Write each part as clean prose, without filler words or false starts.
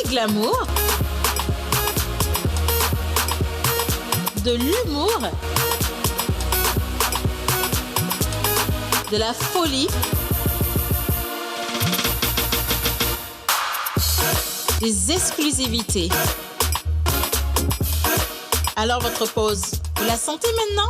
et glamour, de l'humour, de la folie, des exclusivités. Alors votre pause, vous la sentez maintenant?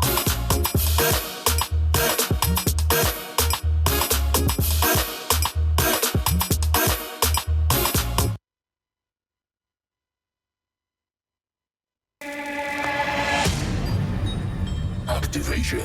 Activation.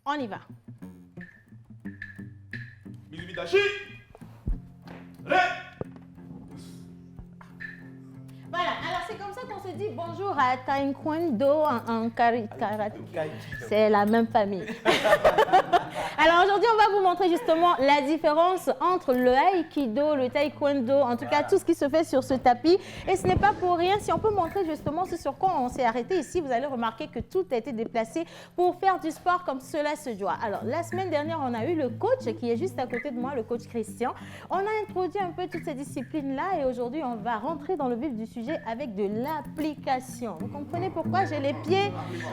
On y va. Mizumitashi. Voilà, alors c'est comme ça qu'on se dit bonjour à Taekwondo en karaté. C'est la même famille. Alors aujourd'hui, on va vous montrer justement la différence entre le Aikido, le Taekwondo, en tout cas tout ce qui se fait sur ce tapis. Et ce n'est pas pour rien, si on peut montrer justement ce sur quoi on s'est arrêté ici, vous allez remarquer que tout a été déplacé pour faire du sport comme cela se doit. Alors la semaine dernière, on a eu le coach qui est juste à côté de moi, le coach Christian. On a introduit un peu toutes ces disciplines-là et aujourd'hui, on va rentrer dans le vif du sujet avec de l'application. Vous comprenez pourquoi j'ai les pieds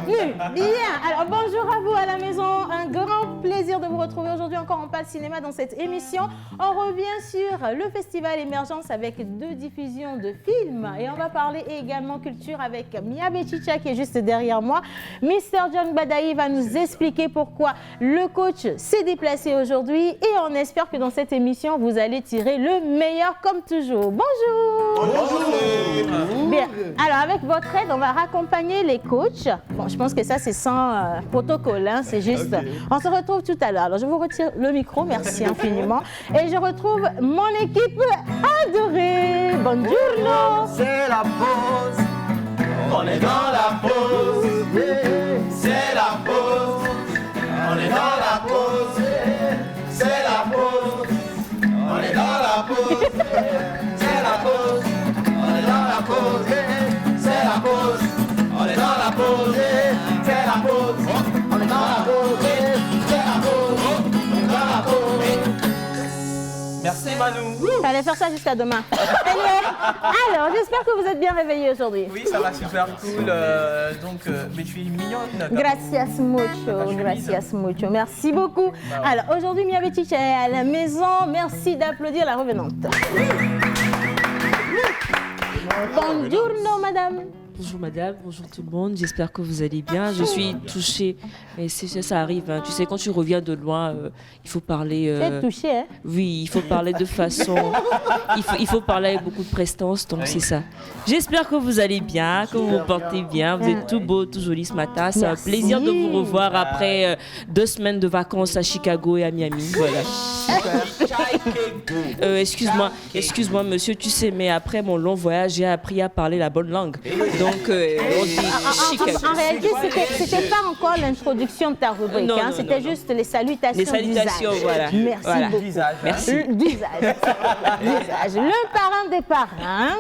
nus? Bien, alors bonjour à vous à la maison, un grand plaisir de vous retrouver aujourd'hui encore. On parle cinéma dans cette émission. On revient sur le festival Émergence avec 2 diffusions de films et on va parler également culture avec Mia Bechicha qui est juste derrière moi. Mr. John Badaï va nous expliquer pourquoi le coach s'est déplacé aujourd'hui et on espère que dans cette émission vous allez tirer le meilleur comme toujours. Bonjour. Bonjour. Bien, alors avec votre aide, on va raccompagner les coachs. Bon, je pense que ça c'est sans protocole, hein, c'est juste. Okay. On se retrouve tout à l'heure. Alors je vous retire le micro, merci infiniment. Et je retrouve mon équipe adorée. Buongiorno. C'est la pause. On est dans la pause. C'est la pause. On est dans la pause. C'est la pause. On est dans la pause. C'est la pause. On est dans la pause. C'est la pause. On est dans la pause. C'est la pause. On est dans la pause. C'est la pause. On est dans la pause. Merci Manu. Fallait faire ça jusqu'à demain. Alors, j'espère que vous êtes bien réveillés aujourd'hui. Oui, ça va super cool. Mais tu es mignonne. Gracias mucho, gracias mucho. Merci beaucoup. Alors, aujourd'hui, Mia Bechicha est à la maison. Merci d'applaudir la revenante. Buongiorno, madame. Bonjour madame, bonjour tout le monde, j'espère que vous allez bien. Je suis touchée, mais ça arrive, hein. Tu sais, quand tu reviens de loin, il faut parler... Tu es touchée, hein? Oui, il faut parler de façon... il faut parler avec beaucoup de prestance, donc c'est ça. J'espère que vous allez bien, que vous vous portez bien, vous êtes tout beau, tout joli ce matin. C'est un plaisir de vous revoir après 2 semaines de vacances à Chicago et à Miami. Voilà. Excuse-moi monsieur, tu sais, mais après mon long voyage, j'ai appris à parler la bonne langue. Donc, on dit Chicago. En réalité, c'était pas encore l'introduction de ta rubrique, Non, hein, c'était juste les salutations. Les salutations, d'usage. voilà. Merci Voilà. beaucoup. Merci. D'usage. Le parrain des parrains.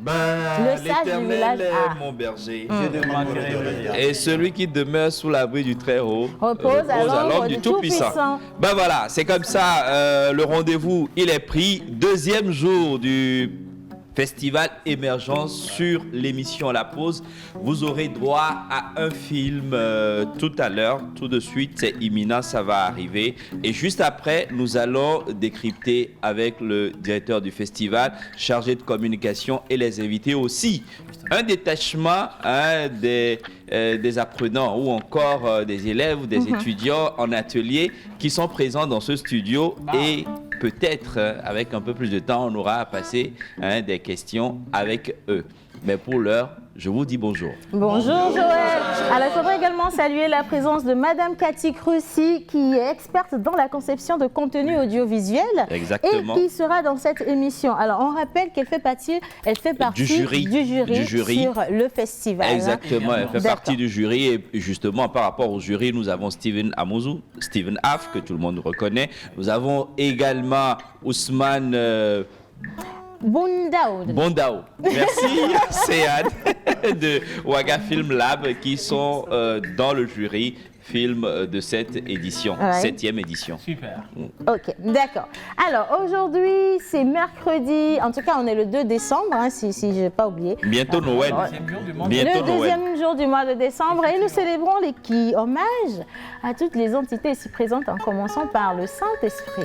Le sage du village A. mon berger. Je ne manquerai rien. Et celui qui demeure sous l'abri du Très-Haut Repose à l'ombre du du Tout-Puissant. Tout-Puissant. Ben voilà, c'est comme ça, le rendez-vous, il est pris. 2e jour du Festival Émergence sur l'émission La Pause. Vous aurez droit à un film tout à l'heure, tout de suite, c'est imminent, ça va arriver. Et juste après, nous allons décrypter avec le directeur du festival, chargé de communication et les invités aussi. Un détachement des apprenants ou encore des élèves ou des étudiants en atelier qui sont présents dans ce studio et peut-être avec un peu plus de temps, on aura à passer des questions avec eux. Mais pour l'heure, je vous dis bonjour. Bonjour Joël. Alors, il faudrait également saluer la présence de Madame Cathy Crucy, qui est experte dans la conception de contenu audiovisuel. Exactement. Et qui sera dans cette émission. Alors, on rappelle qu'elle fait partie du jury sur le festival. Exactement, elle fait partie du jury. Et justement, par rapport au jury, nous avons Steven Amouzou, Steven Af, que tout le monde reconnaît. Nous avons également Ousmane... Bondao. Merci, Céane de Waga Film Lab qui sont dans le jury film de cette édition, 7e édition. Super. Ok, d'accord. Alors, aujourd'hui, c'est mercredi. En tout cas, on est le 2 décembre, hein, si je n'ai pas oublié. Bientôt Noël. Le deuxième jour du mois de décembre. Et nous célébrons les hommages à toutes les entités ici présentes, en commençant par le Saint-Esprit.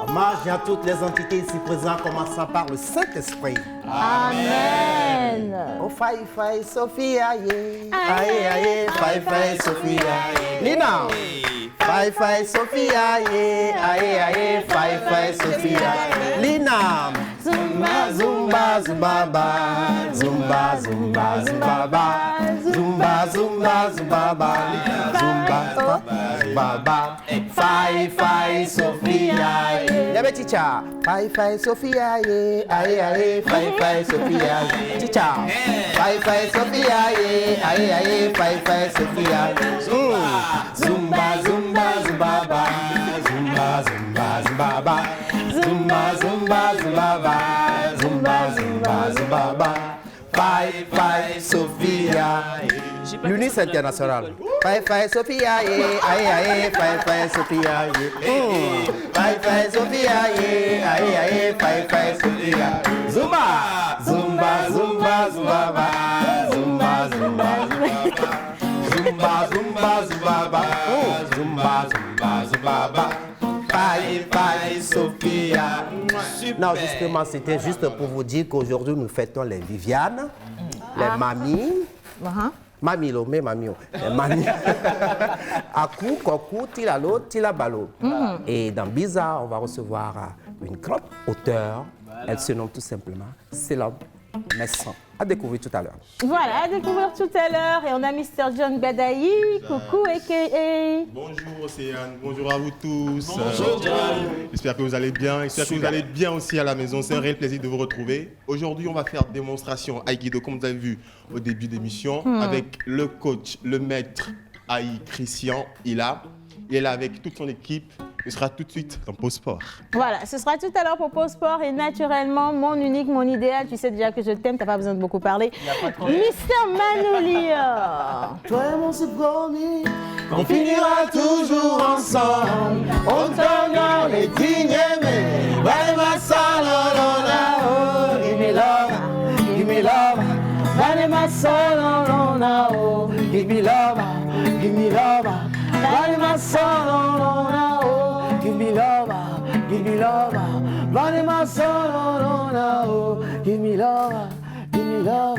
Hommage à toutes les entités ici présentes, commençant par le Saint-Esprit. Amen. Oh, Fai Sophia, aïe, Fai Sophia, Lina. Fai Sophia, aïe, Fai Sophia, Lina. Zumba, zumba, zumba, ba. Zumba, zumba, zumba, ba. Zumba, zumba, zumba, ba. Zumba, zumba, ba. Fai Sophia, Yabé chicha. Fai Sophia, aïe, Fai Sophia, chicha. Fai Sophia, aïe, Fai Sophia. Zumba, zumba, zumba, ba. Zumba, zumba, zumba, ba. Zumba, zumba, zumba, ba. Zumba, zumba, zumba, ba. Fai Sophia. L'UNIS international. Fai Sophia, aïe, Fai Sophia, Fai Sophia, aïe, Fai Sophia. Zumba, zumba, zumba, zumba, ba. Zumba, zumba, zumba, ba. Zumba, zumba, zumba, ba. Zumba, zumba, zumba, ba. Fai Sophia. Non, justement, c'était juste pour vous dire qu'aujourd'hui, nous fêtons les Viviane, les mamies. Mami lo, mais mami. Mami. Akou, Kokou, Tilalo, Tilabalo. Et dans Biza, on va recevoir une grande auteure. Elle se nomme tout simplement Célom Messan. À découvrir tout à l'heure. Voilà, à découvrir tout à l'heure. Et on a Mr. John Badaï. Coucou, a.k.a. Bonjour Océane, bonjour à vous tous. Bonjour John. J'espère que vous allez bien, j'espère que vous allez bien aussi à la maison. C'est un réel plaisir de vous retrouver. Aujourd'hui, on va faire démonstration Aikido, comme vous avez vu au début de l'émission, avec le coach, le maître Aïe Christian. Il est là avec toute son équipe. Il sera tout de suite dans Pause Sport. Voilà, ce sera tout à l'heure pour Pause Sport et naturellement, mon unique, mon idéal. Tu sais déjà que je t'aime, t'as pas besoin de beaucoup parler. Mr. Manoulia. Toi et mon subpromis, on finira toujours ensemble. On t'honore les dignes aimés. Vanema salolona, oh, give me love, give me love. Vanema salolona, oh, give me love, give me love. Vanema salolona, oh, give me love, give me love. Vanima solo no, give me love, give me love.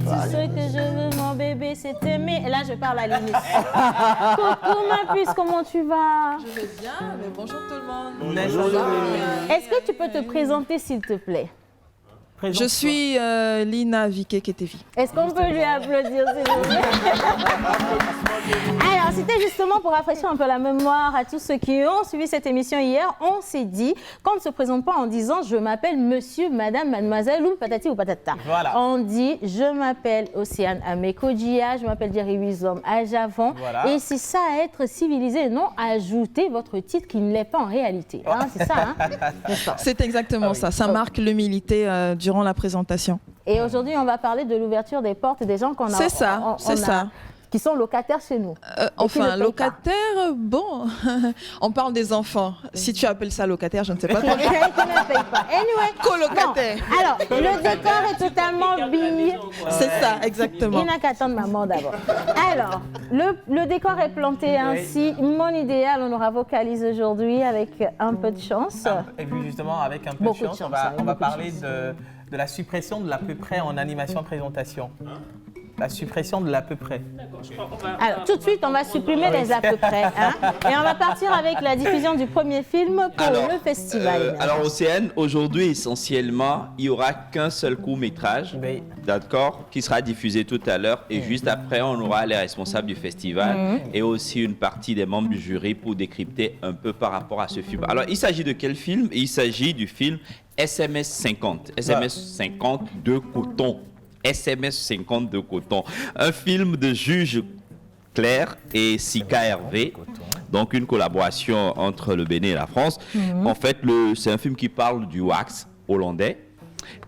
Tout ce que je veux, mon bébé, c'est aimer. Et là, je parle à Linus. Coucou, ma puce, comment tu vas? Je vais bien, mais bonjour tout le monde. Bonjour. Est-ce que tu peux te présenter, s'il te plaît? Je suis Lina Viké-Ketevi. Est-ce qu'on peut lui applaudir, s'il vous plaît? Alors, c'était justement pour rafraîchir un peu la mémoire à tous ceux qui ont suivi cette émission hier. On s'est dit qu'on ne se présente pas en disant « je m'appelle monsieur, madame, mademoiselle » ou patati ou patata. Voilà. On dit « je m'appelle Océane Amekodjia, je m'appelle Jerry Wizom à Javon ». Et c'est ça, être civilisé, non ajouter votre titre qui ne l'est pas en réalité. Hein, c'est ça, hein? C'est exactement ça. Ça marque l'humilité durant la présentation. Et aujourd'hui, on va parler de l'ouverture des portes des gens qu'on a. C'est ça, c'est ça. Qui sont locataires chez nous. Enfin, locataires, bon, on parle des enfants. Si tu appelles ça locataire, je ne sais pas. Qui ne payent pas. Anyway, colocataire. Bon, alors, le décor est totalement bille. C'est ça, exactement. Il n'a qu'à attendre maman d'abord. Alors, le décor est planté ainsi. Mon idéal, on aura vocalise aujourd'hui avec un peu de chance. Et puis justement, avec un peu de chance, on va parler de la suppression de l'à peu près en animation-présentation. La suppression de l'à peu près. Alors, tout de suite, on va supprimer les à peu près. Hein, et on va partir avec la diffusion du premier film pour le festival. Alors, Océane, aujourd'hui, essentiellement, il n'y aura qu'un seul court-métrage, d'accord, qui sera diffusé tout à l'heure. Et juste après, on aura les responsables du festival et aussi une partie des membres du jury pour décrypter un peu par rapport à ce film. Alors, il s'agit de quel film? Il s'agit du film SMS 50. SMS 50 de coton. SMS 50 de coton. Un film de Juge Claire et Sika Hervé. Donc une collaboration entre le Bénin et la France. En fait, c'est un film qui parle du wax hollandais.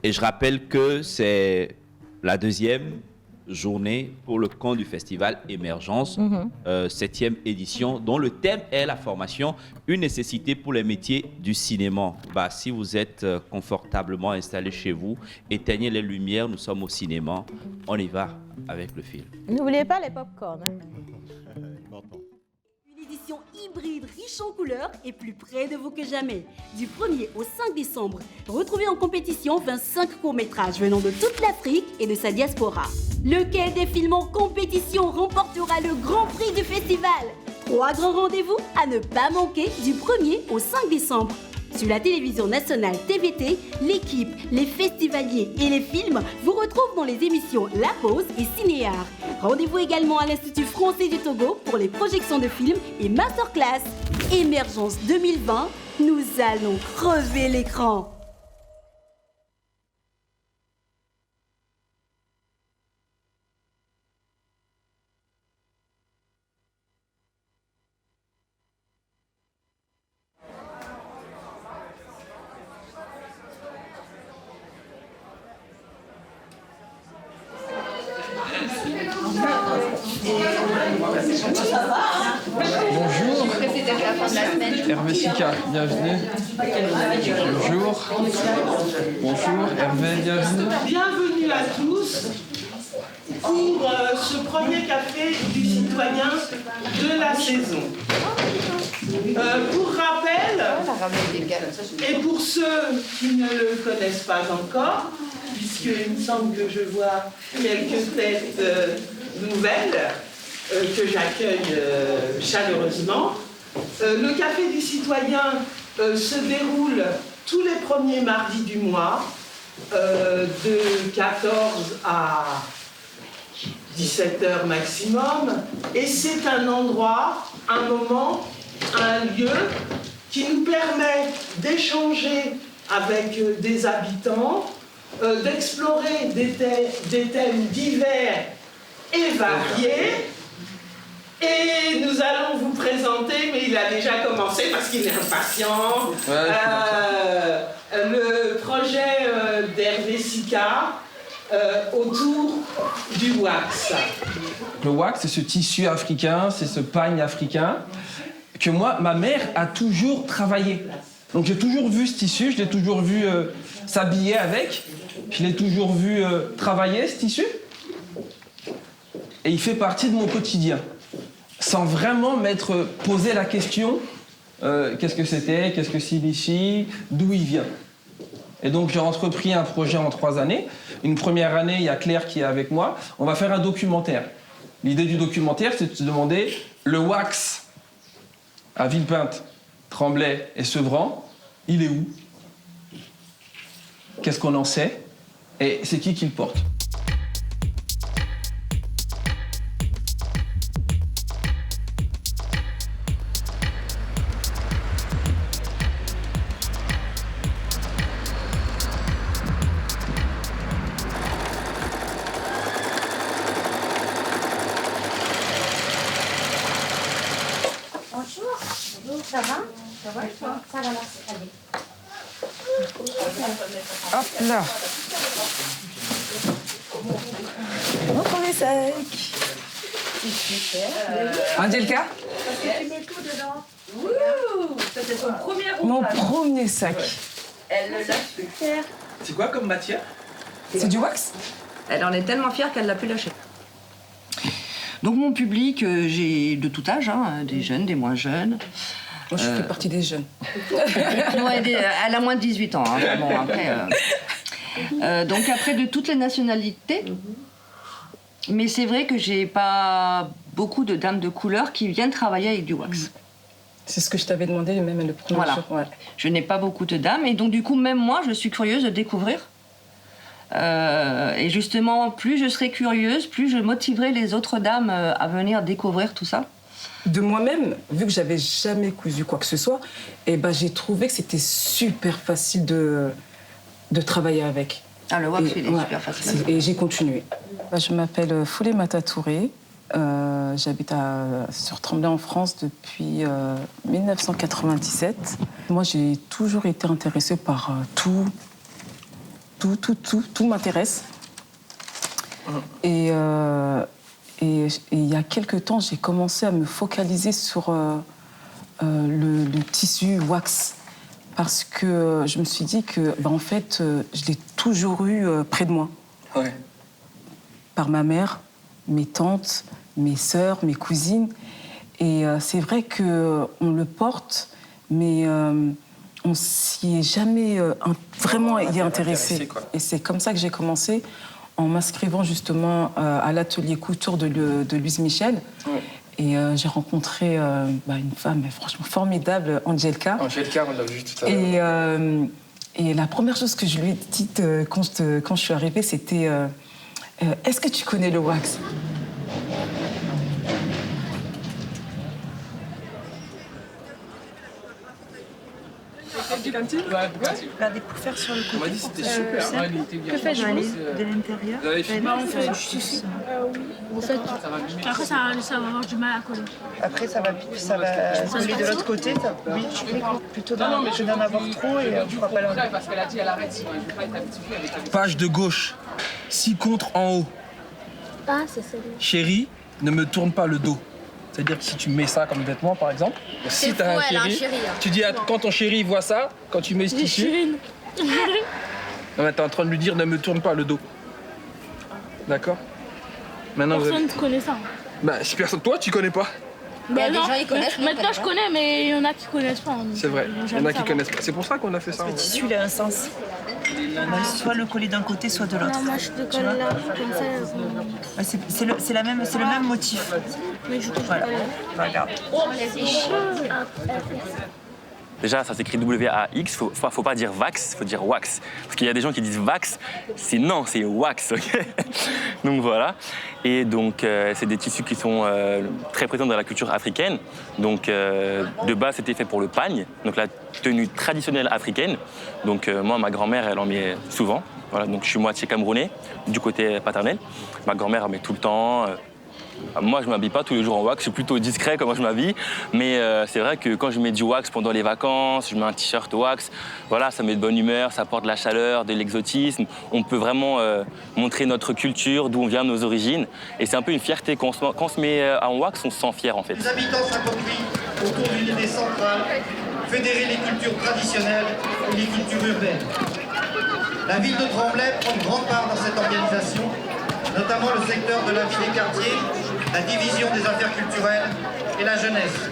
Et je rappelle que c'est la deuxième journée pour le camp du festival Émergence, 7e édition, dont le thème est la formation, une nécessité pour les métiers du cinéma. Bah, si vous êtes confortablement installé chez vous, éteignez les lumières, nous sommes au cinéma, on y va avec le film. N'oubliez pas les pop-corn. Une édition hybride riche en couleurs et plus près de vous que jamais. Du 1er au 5 décembre, retrouvez en compétition 25 courts-métrages venant de toute l'Afrique et de sa diaspora. Lequel des films en compétition remportera le grand prix du festival? 3 grands rendez-vous à ne pas manquer du 1er au 5 décembre. Sur la télévision nationale TVT, l'équipe, les festivaliers et les films vous retrouvent dans les émissions La Pause et Cinéart. Rendez-vous également à l'Institut français du Togo pour les projections de films et masterclass. Émergence 2020, nous allons crever l'écran. Bonjour, Hervé Sika, bienvenue. Bonjour, bonjour, Hervé, bienvenue. Bienvenue à tous pour ce premier café du citoyen de la saison. Pour rappel, et pour ceux qui ne le connaissent pas encore, puisqu'il me semble que je vois quelques têtes nouvelles, que j'accueille chaleureusement. Le Café du Citoyen se déroule tous les premiers mardis du mois, de 14 à 17h maximum. Et c'est un endroit, un moment, un lieu qui nous permet d'échanger avec des habitants, d'explorer des thèmes divers et variés. Et nous allons vous présenter, mais il a déjà commencé parce qu'il est impatient, le projet d'Hervé Sika autour du wax. Le wax, c'est ce tissu africain, c'est ce pagne africain que moi, ma mère a toujours travaillé. Donc j'ai toujours vu ce tissu, je l'ai toujours vu s'habiller avec, je l'ai toujours vu travailler ce tissu. Et il fait partie de mon quotidien. Sans vraiment m'être posé la question qu'est-ce que c'était, qu'est-ce que signifie, d'où il vient. Et donc, j'ai entrepris un projet en 3 années. Une première année, il y a Claire qui est avec moi. On va faire un documentaire. L'idée du documentaire, c'est de se demander le wax à Villepinte, Tremblay et Sevran, il est où? Qu'est-ce qu'on en sait? Et c'est qui le porte? Ça va? Ça va, ça va, merci. Allez. Hop là. On est sec. Angelka? Parce que tu mets tout dedans. Ouh, ça c'est son premier rouleau. Mon premier sac. Elle le lâche super. C'est quoi comme matière? C'est du wax? Elle en est tellement fière qu'elle l'a pu lâcher. Donc mon public, j'ai de tout âge, hein, des jeunes, des moins jeunes. Moi, je fais partie des jeunes. Ouais, elle a moins de 18 ans. Hein, bon, après, donc après, de toutes les nationalités. Mais c'est vrai que j'ai pas beaucoup de dames de couleur qui viennent travailler avec du wax. C'est ce que je t'avais demandé même le premier voilà. jour. Ouais. Je n'ai pas beaucoup de dames. Et donc du coup, même moi, je suis curieuse de découvrir. Et justement, plus je serai curieuse, plus je motiverai les autres dames à venir découvrir tout ça. De moi-même, vu que j'avais jamais cousu quoi que ce soit, et ben j'ai trouvé que c'était super facile de travailler avec. Ah, le wax, il est super facile. Et j'ai continué. Je m'appelle Foulé Matatouré. J'habite sur Tremblay en France depuis 1997. Moi, j'ai toujours été intéressée par tout m'intéresse. Et il y a quelques temps, j'ai commencé à me focaliser sur le tissu wax. Parce que je me suis dit que, en fait, je l'ai toujours eu près de moi. Ouais. Par ma mère, mes tantes, mes sœurs, mes cousines. Et c'est vrai qu'on le porte, mais on s'y est jamais vraiment y intéressé. Et c'est comme ça que j'ai commencé, en m'inscrivant justement à l'atelier couture de Louise Michel. Ouais. Et j'ai rencontré une femme franchement formidable, Angelka. Angelka, on l'a vu tout à l'heure. Et la première chose que je lui ai dite quand je suis arrivée, c'était est-ce que tu connais le wax? Regardez, pour faire sur le côté. On m'a dit que c'était super. Que faites-vous de l'intérieur? On fait ici. En fait, après ça va avoir du mal à coller. Après ça va coller de l'autre côté. Oui, je fais plutôt d'en avoir trop et on fera pas l'enlever. Parce qu'elle a dit elle arrête, sinon elle ne veut pas être habituée avec. Page de gauche, 6 contre en haut. Ah, c'est celle-là. Chérie, ne me tourne pas le dos. C'est-à-dire que si tu mets ça comme vêtement, par exemple, si tu as un chéri, tu dis quand ton chéri voit ça, quand tu mets ce tissu, tu es en train de lui dire ne me tourne pas le dos. D'accord? Maintenant, personne ne connaît ça. Bah, si personne, toi, tu connais pas. Bah non, maintenant je connais, mais il y en a qui connaissent pas. C'est vrai, il y en a qui connaissent pas. C'est pour ça qu'on a fait ça. Le tissu, il a un sens. Soit le coller d'un côté, soit de l'autre. Non, moi je te colle là, comme ça. C'est le même motif. Mais je voilà. Regarde. C'est chaud. Déjà, ça s'écrit W-A-X, faut pas dire vax, faut dire wax. Parce qu'il y a des gens qui disent vax, c'est non, c'est wax, ok? Donc voilà. Et donc, c'est des tissus qui sont très présents dans la culture africaine. Donc, de base, c'était fait pour le pagne, donc la tenue traditionnelle africaine. Donc, moi, ma grand-mère, elle en met souvent. Voilà, donc je suis moitié camerounais, du côté paternel. Ma grand-mère en met tout le temps. Moi, je ne m'habille pas tous les jours en wax, je suis plutôt discret comment je m'habille. Mais c'est vrai que quand je mets du wax pendant les vacances, je mets un t-shirt wax, voilà, ça met de bonne humeur, ça apporte de la chaleur, de l'exotisme. On peut vraiment montrer notre culture, d'où on vient, nos origines. Et c'est un peu une fierté. Quand on se met en wax, on se sent fier en fait. Les habitants s'approprient autour d'une idée centrale, fédérer les cultures traditionnelles et les cultures urbaines. La ville de Tremblay prend une grande part dans cette organisation, notamment le secteur de la vie des quartiers, la division des affaires culturelles et la jeunesse.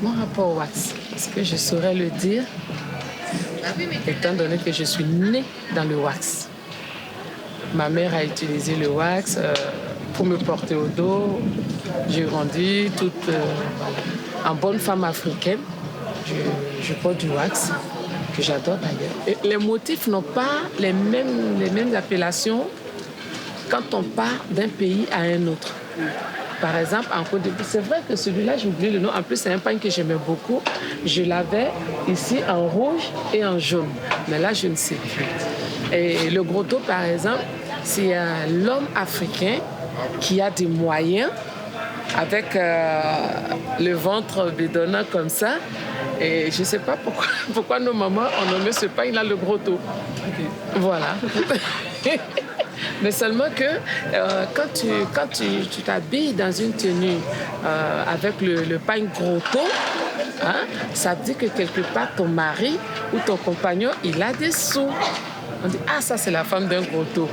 Mon rapport au wax, est-ce que je saurais le dire? étant donné que je suis née dans le wax. Ma mère a utilisé le wax pour me porter au dos. J'ai grandi toute en bonne femme africaine. Je porte du wax, que j'adore d'ailleurs. Et les motifs n'ont pas les mêmes appellations quand on part d'un pays à un autre. Par exemple, en Côte d'Ivoire, c'est vrai que celui-là, j'ai oublié le nom. En plus, c'est un pain que j'aimais beaucoup. Je l'avais ici en rouge et en jaune. Mais là, je ne sais plus. Et le grotto, par exemple, c'est l'homme africain qui a des moyens avec le ventre bédonnant comme ça. Et je ne sais pas pourquoi nos mamans ont nommé ce pain-là le grotto. Okay. Voilà. Mais seulement que quand tu t'habilles dans une tenue avec le pain grotto, hein, ça dit que quelque part ton mari ou ton compagnon, il a des sous. On dit, ah, ça c'est la femme d'un grotto.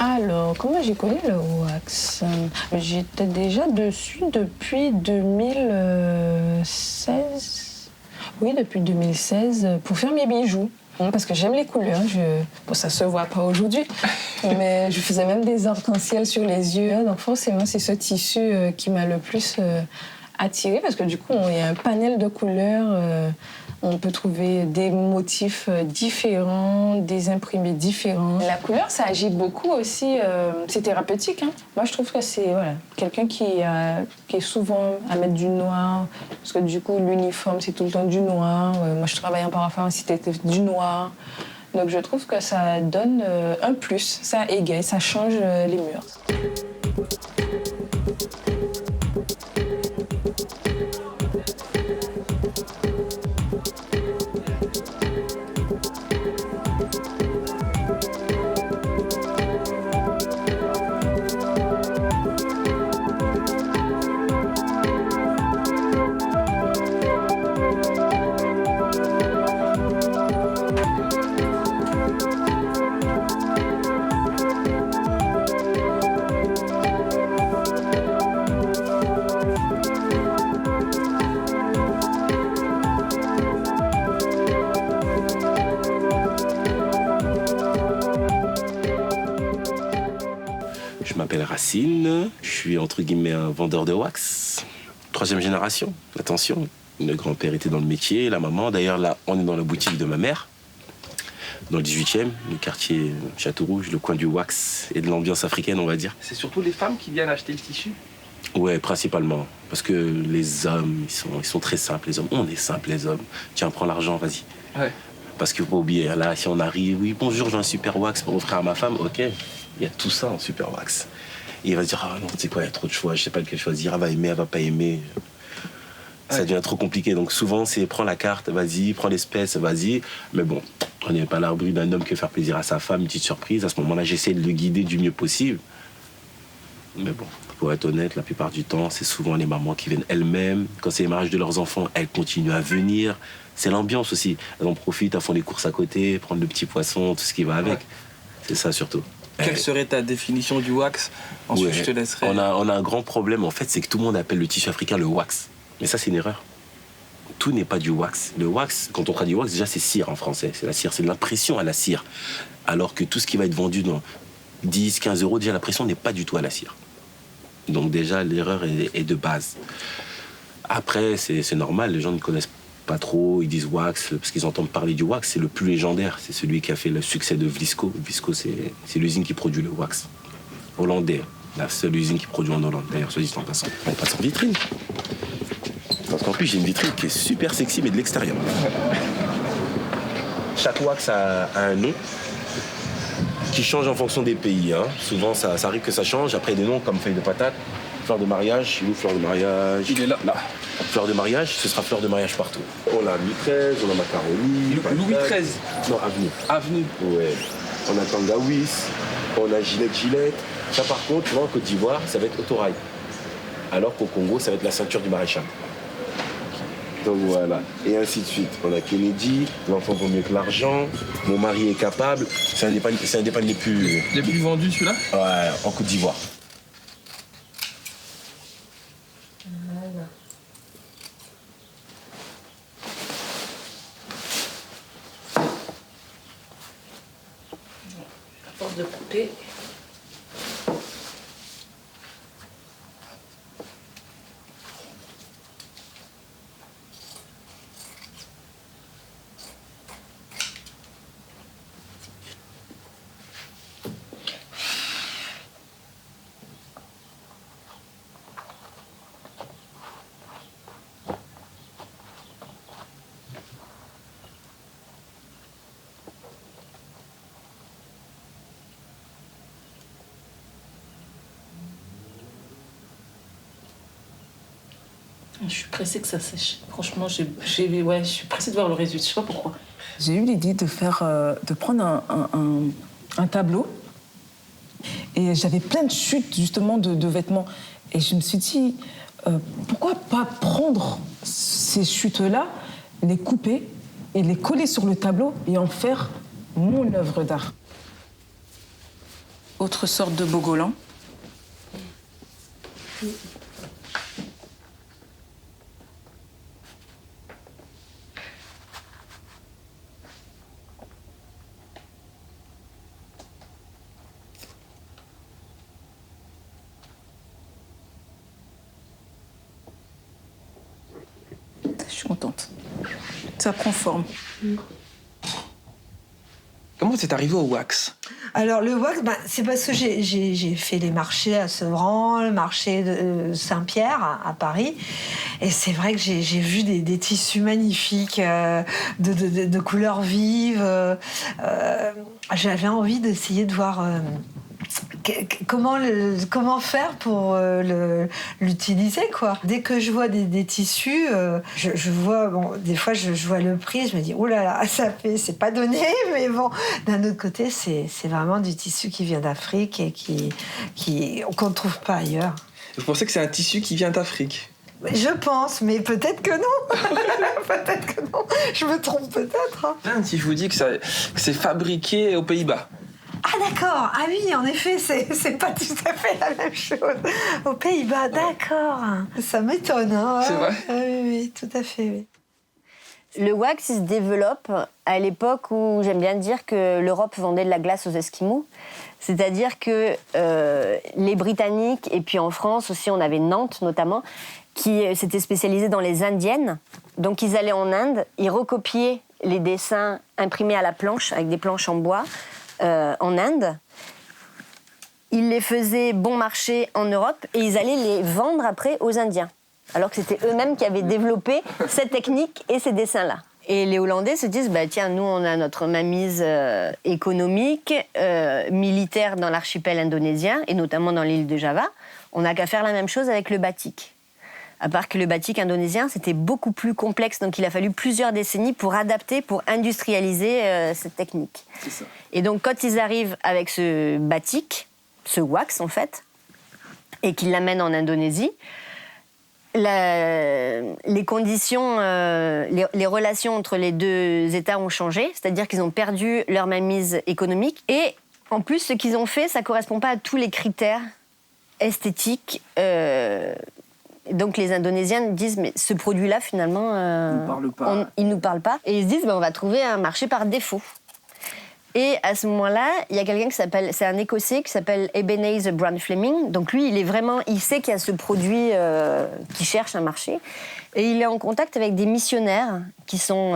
Alors, comment j'ai connu le wax? J'étais déjà dessus depuis 2016. Oui, depuis 2016, pour faire mes bijoux. Parce que j'aime les couleurs. Bon, ça se voit pas aujourd'hui, mais je faisais même des arcs-en-ciel sur les yeux. Donc forcément, c'est ce tissu qui m'a le plus attirée, parce que du coup, il y a un panel de couleurs. On peut trouver des motifs différents, des imprimés différents. La couleur, ça agit beaucoup aussi. C'est thérapeutique. Hein. Moi, je trouve que c'est quelqu'un qui est souvent à mettre du noir, parce que du coup, l'uniforme, c'est tout le temps du noir. Moi, je travaille en parapharmacie, c'était du noir. Donc, je trouve que ça donne un plus. Ça égaye, ça change les mœurs. Je m'appelle Racine, je suis entre guillemets un vendeur de wax. 3e génération, attention. Le grand-père était dans le métier, la maman. D'ailleurs, là, on est dans la boutique de ma mère, dans le 18e, le quartier Château-Rouge, le coin du wax et de l'ambiance africaine, on va dire. C'est surtout les femmes qui viennent acheter le tissu? Ouais, principalement. Parce que les hommes, ils sont très simples, les hommes. On est simples, les hommes. Tiens, prends l'argent, vas-y. Ouais. Parce qu'il faut pas oublier, là, si on arrive, oui, bonjour, j'ai un super wax pour offrir à ma femme, ok. Il y a tout ça en super wax. Et il va se dire, ah non, tu sais quoi, il y a trop de choix, je sais pas lequel choisir, elle va aimer, elle va pas aimer. Ça devient trop compliqué. Donc souvent, c'est prends la carte, vas-y, prends l'espèce, vas-y. Mais bon, on n'est pas à l'abri d'un homme qui veut faire plaisir à sa femme, une petite surprise. À ce moment-là, j'essaie de le guider du mieux possible. Mais bon, pour être honnête, la plupart du temps, c'est souvent les mamans qui viennent elles-mêmes. Quand c'est les mariages de leurs enfants, elles continuent à venir. C'est l'ambiance aussi. Elles en profitent, elles font les courses à côté, prendre le petit poisson, tout ce qui va avec. C'est ça surtout. Quelle serait ta définition du wax? Ensuite, je te laisserai. On a un grand problème, en fait, c'est que tout le monde appelle le tissu africain le wax. Mais ça, c'est une erreur. Tout n'est pas du wax. Le wax, quand on traduit wax, déjà, c'est cire en français. C'est la cire, c'est de l'impression à la cire. Alors que tout ce qui va être vendu dans 10, 15 euros, déjà, la pression n'est pas du tout à la cire. Donc déjà, l'erreur est de base. Après, c'est normal, les gens ne connaissent pas trop, ils disent wax, parce qu'ils entendent parler du wax, c'est le plus légendaire, c'est celui qui a fait le succès de Vlisco. Vlisco, c'est l'usine qui produit le wax. Hollandais, la seule usine qui produit en Hollande, d'ailleurs, soit dit en passant. On passe en vitrine. Parce qu'en plus, j'ai une vitrine qui est super sexy, mais de l'extérieur. chaque wax a un nom qui change en fonction des pays. Hein. Souvent, ça arrive que ça change. Après, des noms comme feuille de patate, fleur de mariage. Chez nous, fleur de mariage. Il est là. Fleur de mariage, ce sera fleur de mariage partout. On a Louis XIII, on a macaroni. Louis XIII. Non, avenue. Avenue. Ouais. On a Tangawis, on a Gillette. Ça, par contre, tu vois, en Côte d'Ivoire, ça va être autorail. Alors qu'au Congo, ça va être la ceinture du maréchal. Donc voilà, et ainsi de suite. On a Kennedy, l'enfant vaut mieux que l'argent, mon mari est capable. C'est un des pannes les plus... Les plus vendus, celui-là? Ouais, en Côte d'Ivoire. Voilà. À force de couper. Je suis pressée que ça sèche. Franchement, je suis pressée de voir le résultat. Je sais pas pourquoi. J'ai eu l'idée de prendre un tableau. Et j'avais plein de chutes, justement, de vêtements. Et je me suis dit, pourquoi pas prendre ces chutes-là, les couper et les coller sur le tableau et en faire mon œuvre d'art. Autre sorte de bogolan. Je suis contente. Ça prend forme. Comment c'est arrivé au wax? Alors le wax, c'est parce que j'ai fait les marchés à Sevran, le marché de Saint-Pierre à Paris. Et c'est vrai que j'ai vu des tissus magnifiques, de couleurs vives. J'avais envie d'essayer de voir... comment faire pour l'utiliser, quoi. Dès que je vois des tissus, je vois, des fois je vois le prix, je me dis, oh là là, c'est pas donné, mais bon, d'un autre côté, c'est vraiment du tissu qui vient d'Afrique et qu'on ne trouve pas ailleurs. Vous pensez que c'est un tissu qui vient d'Afrique? Je pense, mais peut-être que non. Peut-être que non. Je me trompe peut-être. Hein. Si je vous dis que c'est fabriqué aux Pays-Bas. Ah d'accord, ah oui, en effet, c'est pas tout à fait la même chose. Aux Pays-Bas, d'accord. Ça m'étonne, hein. C'est vrai? Oui, tout à fait, oui. Le wax, il se développe à l'époque où j'aime bien dire que l'Europe vendait de la glace aux Esquimaux. C'est-à-dire que les Britanniques, et puis en France aussi, on avait Nantes notamment, qui s'étaient spécialisés dans les indiennes. Donc ils allaient en Inde, ils recopiaient les dessins imprimés à la planche, avec des planches en bois, en Inde. Ils les faisaient bon marché en Europe et ils allaient les vendre après aux Indiens. Alors que c'était eux-mêmes qui avaient développé cette technique et ces dessins-là. Et les Hollandais se disent, tiens, nous, on a notre mainmise économique, militaire dans l'archipel indonésien, et notamment dans l'île de Java. On n'a qu'à faire la même chose avec le batik. À part que le batik indonésien, c'était beaucoup plus complexe, donc il a fallu plusieurs décennies pour adapter, pour industrialiser cette technique. C'est ça. Et donc, quand ils arrivent avec ce batik, ce wax en fait, et qu'ils l'amènent en Indonésie, les conditions, les relations entre les deux États ont changé, c'est-à-dire qu'ils ont perdu leur mainmise économique, et en plus, ce qu'ils ont fait, ça ne correspond pas à tous les critères esthétiques. Donc les Indonésiens disent, mais ce produit-là, finalement, il ne nous parle pas. Et ils se disent, on va trouver un marché par défaut. Et à ce moment-là, il y a quelqu'un c'est un Écossais qui s'appelle Ebenezer Brown Fleming. Donc lui, il sait qu'il y a ce produit qui cherche un marché. Et il est en contact avec des missionnaires qui sont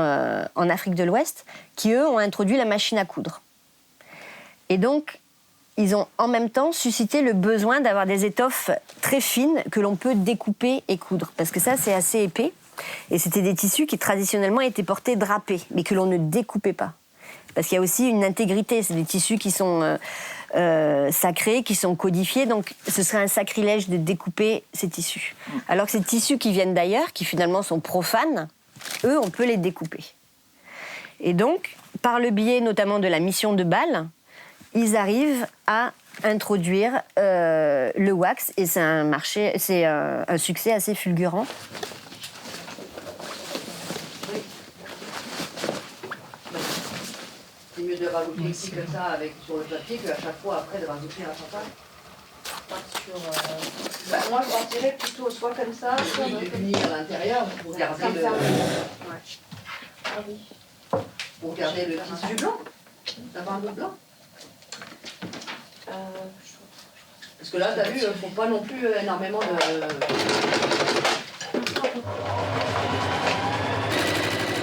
en Afrique de l'Ouest, qui eux ont introduit la machine à coudre. Et donc, ils ont en même temps suscité le besoin d'avoir des étoffes très fines que l'on peut découper et coudre. Parce que ça, c'est assez épais. Et c'était des tissus qui traditionnellement étaient portés drapés, mais que l'on ne découpait pas. Parce qu'il y a aussi une intégrité, c'est des tissus qui sont sacrés, qui sont codifiés, donc ce serait un sacrilège de découper ces tissus. Alors que ces tissus qui viennent d'ailleurs, qui finalement sont profanes, eux, on peut les découper. Et donc, par le biais notamment de la mission de Bâle, ils arrivent à introduire le wax, et c'est un succès assez fulgurant. C'est mieux de rajouter ici que ça sur le papier qu'à chaque fois après de rajouter un champagne. Moi je partirais plutôt soit comme ça, soit unir à l'intérieur pour garder pour garder le tissu blanc, d'avoir un peu blanc. Parce que là, t'as vu, il ne faut pas non plus énormément de...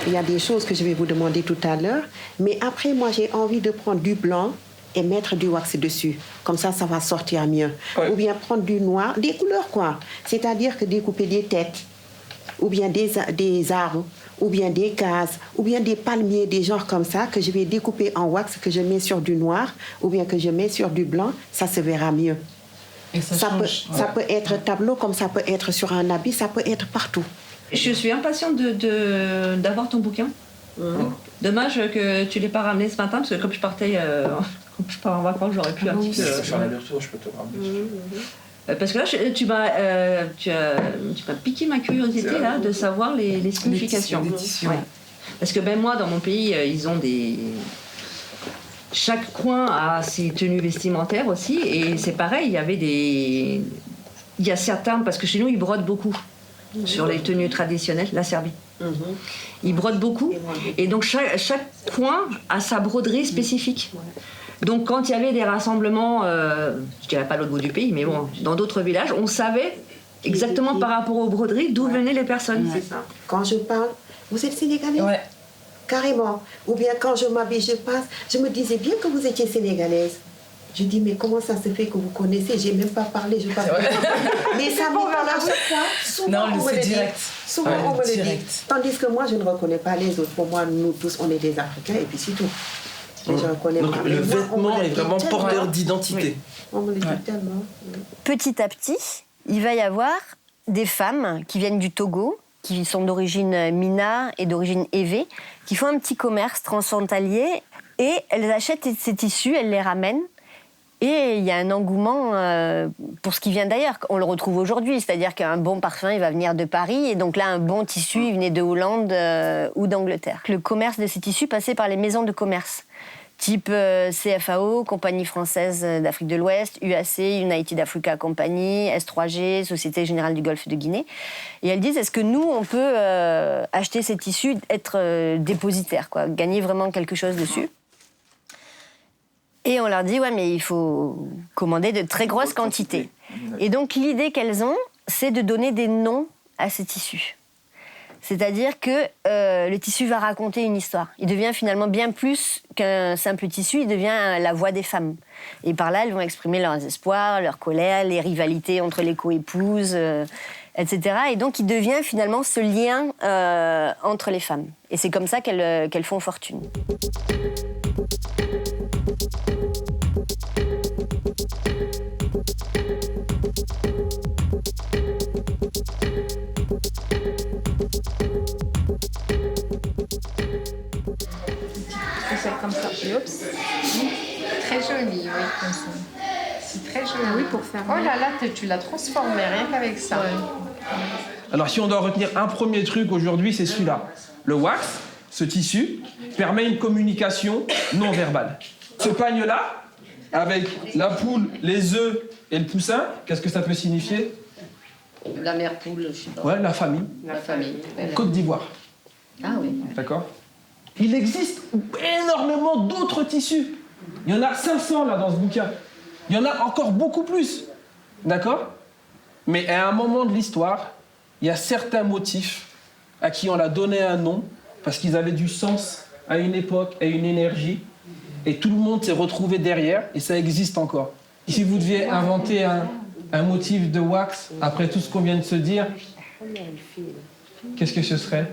Il y a des choses que je vais vous demander tout à l'heure, mais après, moi, j'ai envie de prendre du blanc et mettre du wax dessus. Comme ça va sortir mieux. Ouais. Ou bien prendre du noir, des couleurs, quoi. C'est-à-dire que découper des têtes, ou bien des arbres, ou bien des cases, ou bien des palmiers, des genres comme ça, que je vais découper en wax, que je mets sur du noir, ou bien que je mets sur du blanc, ça se verra mieux. Et ça peut être tableau, comme ça peut être sur un habit, ça peut être partout. Je suis impatiente d'avoir ton bouquin. Dommage que tu ne l'aies pas ramené ce matin, parce que comme je partais je pars en vacances, j'aurais pu un petit peu... Je fais un aller-retour, je peux te ramener. Parce que là, tu m'as piqué ma curiosité là, de savoir les significations. Les tissus. Ouais. Parce que ben, moi, dans mon pays, ils ont des... Chaque coin a ses tenues vestimentaires aussi, et c'est pareil, il y avait des... Il y a certains, parce que chez nous, ils brodent beaucoup sur les tenues traditionnelles, la Serbie. Ils brodent beaucoup, et donc chaque coin a sa broderie spécifique. Donc quand il y avait des rassemblements, je dirais pas l'autre bout du pays, mais bon, dans d'autres villages, on savait exactement par rapport aux broderies d'où venaient les personnes. C'est ça. Quand je parle, vous êtes sénégalais ? Ouais. Carrément. Ou bien quand je m'habille, je passe, je me disais bien que vous étiez sénégalaise. Je dis, mais comment ça se fait que vous connaissez? J'ai même pas parlé, je parle. Mais ça me parle à chaque fois. Souvent, on me le dit. Souvent, on me le dit. Tandis que moi, je ne reconnais pas les autres. Pour moi, nous tous, on est des Africains et puis c'est tout. Donc le vêtement est vraiment porteur d'identité. On me le dit tellement. Petit à petit, il va y avoir des femmes qui viennent du Togo, qui sont d'origine Mina et d'origine Evé, qui font un petit commerce transfrontalier et elles achètent ces tissus, elles les ramènent. Et il y a un engouement pour ce qui vient d'ailleurs. On le retrouve aujourd'hui, c'est-à-dire qu'un bon parfum, il va venir de Paris, et donc là, un bon tissu, il venait de Hollande ou d'Angleterre. Le commerce de ces tissus passait par les maisons de commerce, type CFAO, Compagnie française d'Afrique de l'Ouest, UAC, United Africa Company, S3G, Société Générale du Golfe de Guinée. Et elles disent, est-ce que nous, on peut acheter ces tissus, être dépositaire, quoi, gagner vraiment quelque chose dessus? Et on leur dit, ouais, mais il faut commander de très grosses quantités. Et donc, l'idée qu'elles ont, c'est de donner des noms à ces tissus. C'est-à-dire que le tissu va raconter une histoire. Il devient finalement bien plus qu'un simple tissu, il devient la voix des femmes. Et par là, elles vont exprimer leurs espoirs, leur colère, les rivalités entre les co-épouses, etc. Et donc, il devient finalement ce lien entre les femmes. Et c'est comme ça qu'elles font fortune. Comme ça. Et oups. Très joli, oui, comme ça. C'est très joli. Ah oui, pour faire. Oh là là, tu l'as transformé, rien qu'avec ça. Ouais. Alors, si on doit retenir un premier truc aujourd'hui, c'est celui-là. Le wax, ce tissu, permet une communication non verbale. Ce pagne-là, avec la poule, les œufs et le poussin, qu'est-ce que ça peut signifier? La mère poule, je sais pas. Ouais, la famille. La famille. Côte d'Ivoire. Ah oui. D'accord. Il existe énormément d'autres tissus. Il y en a 500 là dans ce bouquin. Il y en a encore beaucoup plus. D'accord? Mais à un moment de l'histoire, il y a certains motifs à qui on a donné un nom parce qu'ils avaient du sens à une époque, à une énergie. Et tout le monde s'est retrouvé derrière et ça existe encore. Si vous deviez inventer un motif de wax, après tout ce qu'on vient de se dire, Qu'est-ce que ce serait?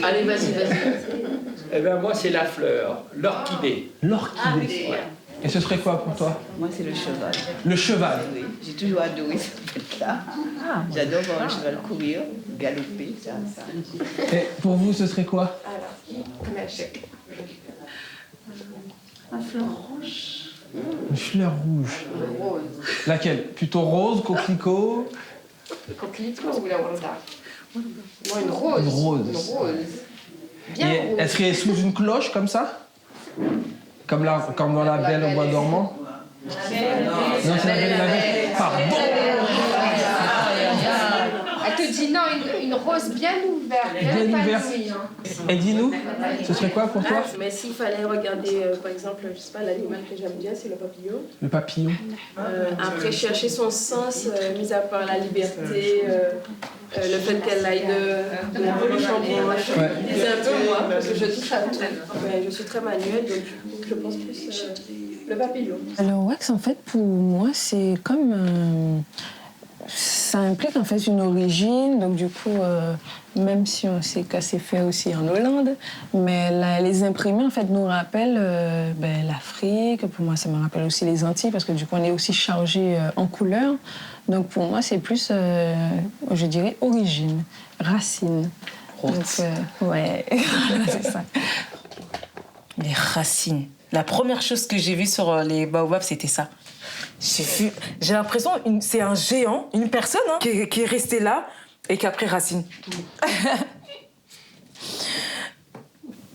Allez, vas-y. Eh bien, moi, c'est la fleur, l'orchidée. L'orchidée. Et ce serait quoi pour toi? Moi, c'est le cheval. Le cheval? Oui, j'ai toujours adoré ce truc-là. J'adore voir un cheval courir, galoper, ça. Et pour vous, ce serait quoi? La fleur rouge. Une fleur rouge. Laquelle? Plutôt rose, coquelicot? Coquelicot ou la wanda? Moi, une rose. Une rose. Bien Et rose. est-ce qu'elle est sous une cloche comme ça? Comme dans La Belle au bois dormant? Non, c'est la Belle. Pardon. Elle te dit non, une rose bien ouverte, bien épanouie. Et dis-nous, ce serait quoi pour toi? Mais s'il fallait regarder, par exemple, je sais pas, l'animal que j'aime bien, c'est le papillon. Le papillon. Après, chercher son sens, mis à part la liberté, le fait qu'elle aille de chambranche. Ouais. C'est un peu moi, parce que je touche à tout. Mais je suis très manuelle, donc je pense plus le papillon. Le wax, en fait, pour moi, c'est comme... ça implique en fait une origine, donc du coup, même si on sait que c'est fait aussi en Hollande, mais les imprimés en fait nous rappellent l'Afrique. Pour moi, ça me rappelle aussi les Antilles parce que du coup, on est aussi chargé en couleurs. Donc pour moi, c'est plus, je dirais, origine, racine. Donc, ouais, c'est ça. Les racines. La première chose que j'ai vue sur les baobabs, c'était ça. J'ai l'impression que c'est un géant, une personne qui est restée là et qui a pris racine.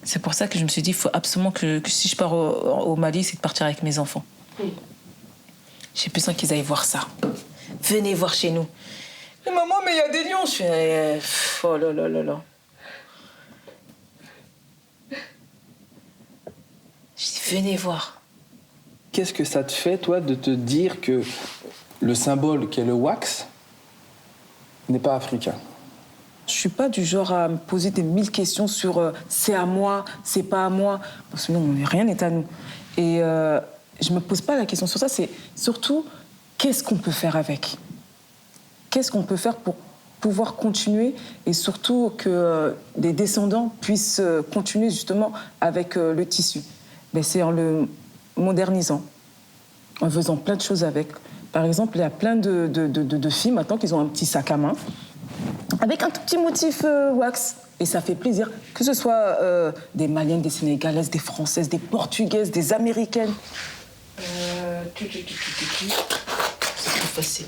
C'est pour ça que je me suis dit, il faut absolument que si je pars au Mali, c'est de partir avec mes enfants. J'ai besoin qu'ils aillent voir ça. Venez voir chez nous. Mais maman, mais il y a des lions. Je fais, oh là là là là. Je dis, venez voir. Qu'est-ce que ça te fait, toi, de te dire que le symbole qu'est le wax n'est pas africain? Je suis pas du genre à me poser des 1000 questions sur c'est à moi, c'est pas à moi, parce que non, rien n'est à nous. Et je me pose pas la question sur ça, c'est surtout qu'est-ce qu'on peut faire avec? Qu'est-ce qu'on peut faire pour pouvoir continuer et surtout que des descendants puissent continuer justement avec le tissu? C'est en le modernisant, en faisant plein de choses avec. Par exemple, il y a plein de filles maintenant qui ont un petit sac à main avec un tout petit motif wax. Et ça fait plaisir, que ce soit des Maliennes, des Sénégalaises, des Françaises, des Portugaises, des Américaines. C'est plus facile.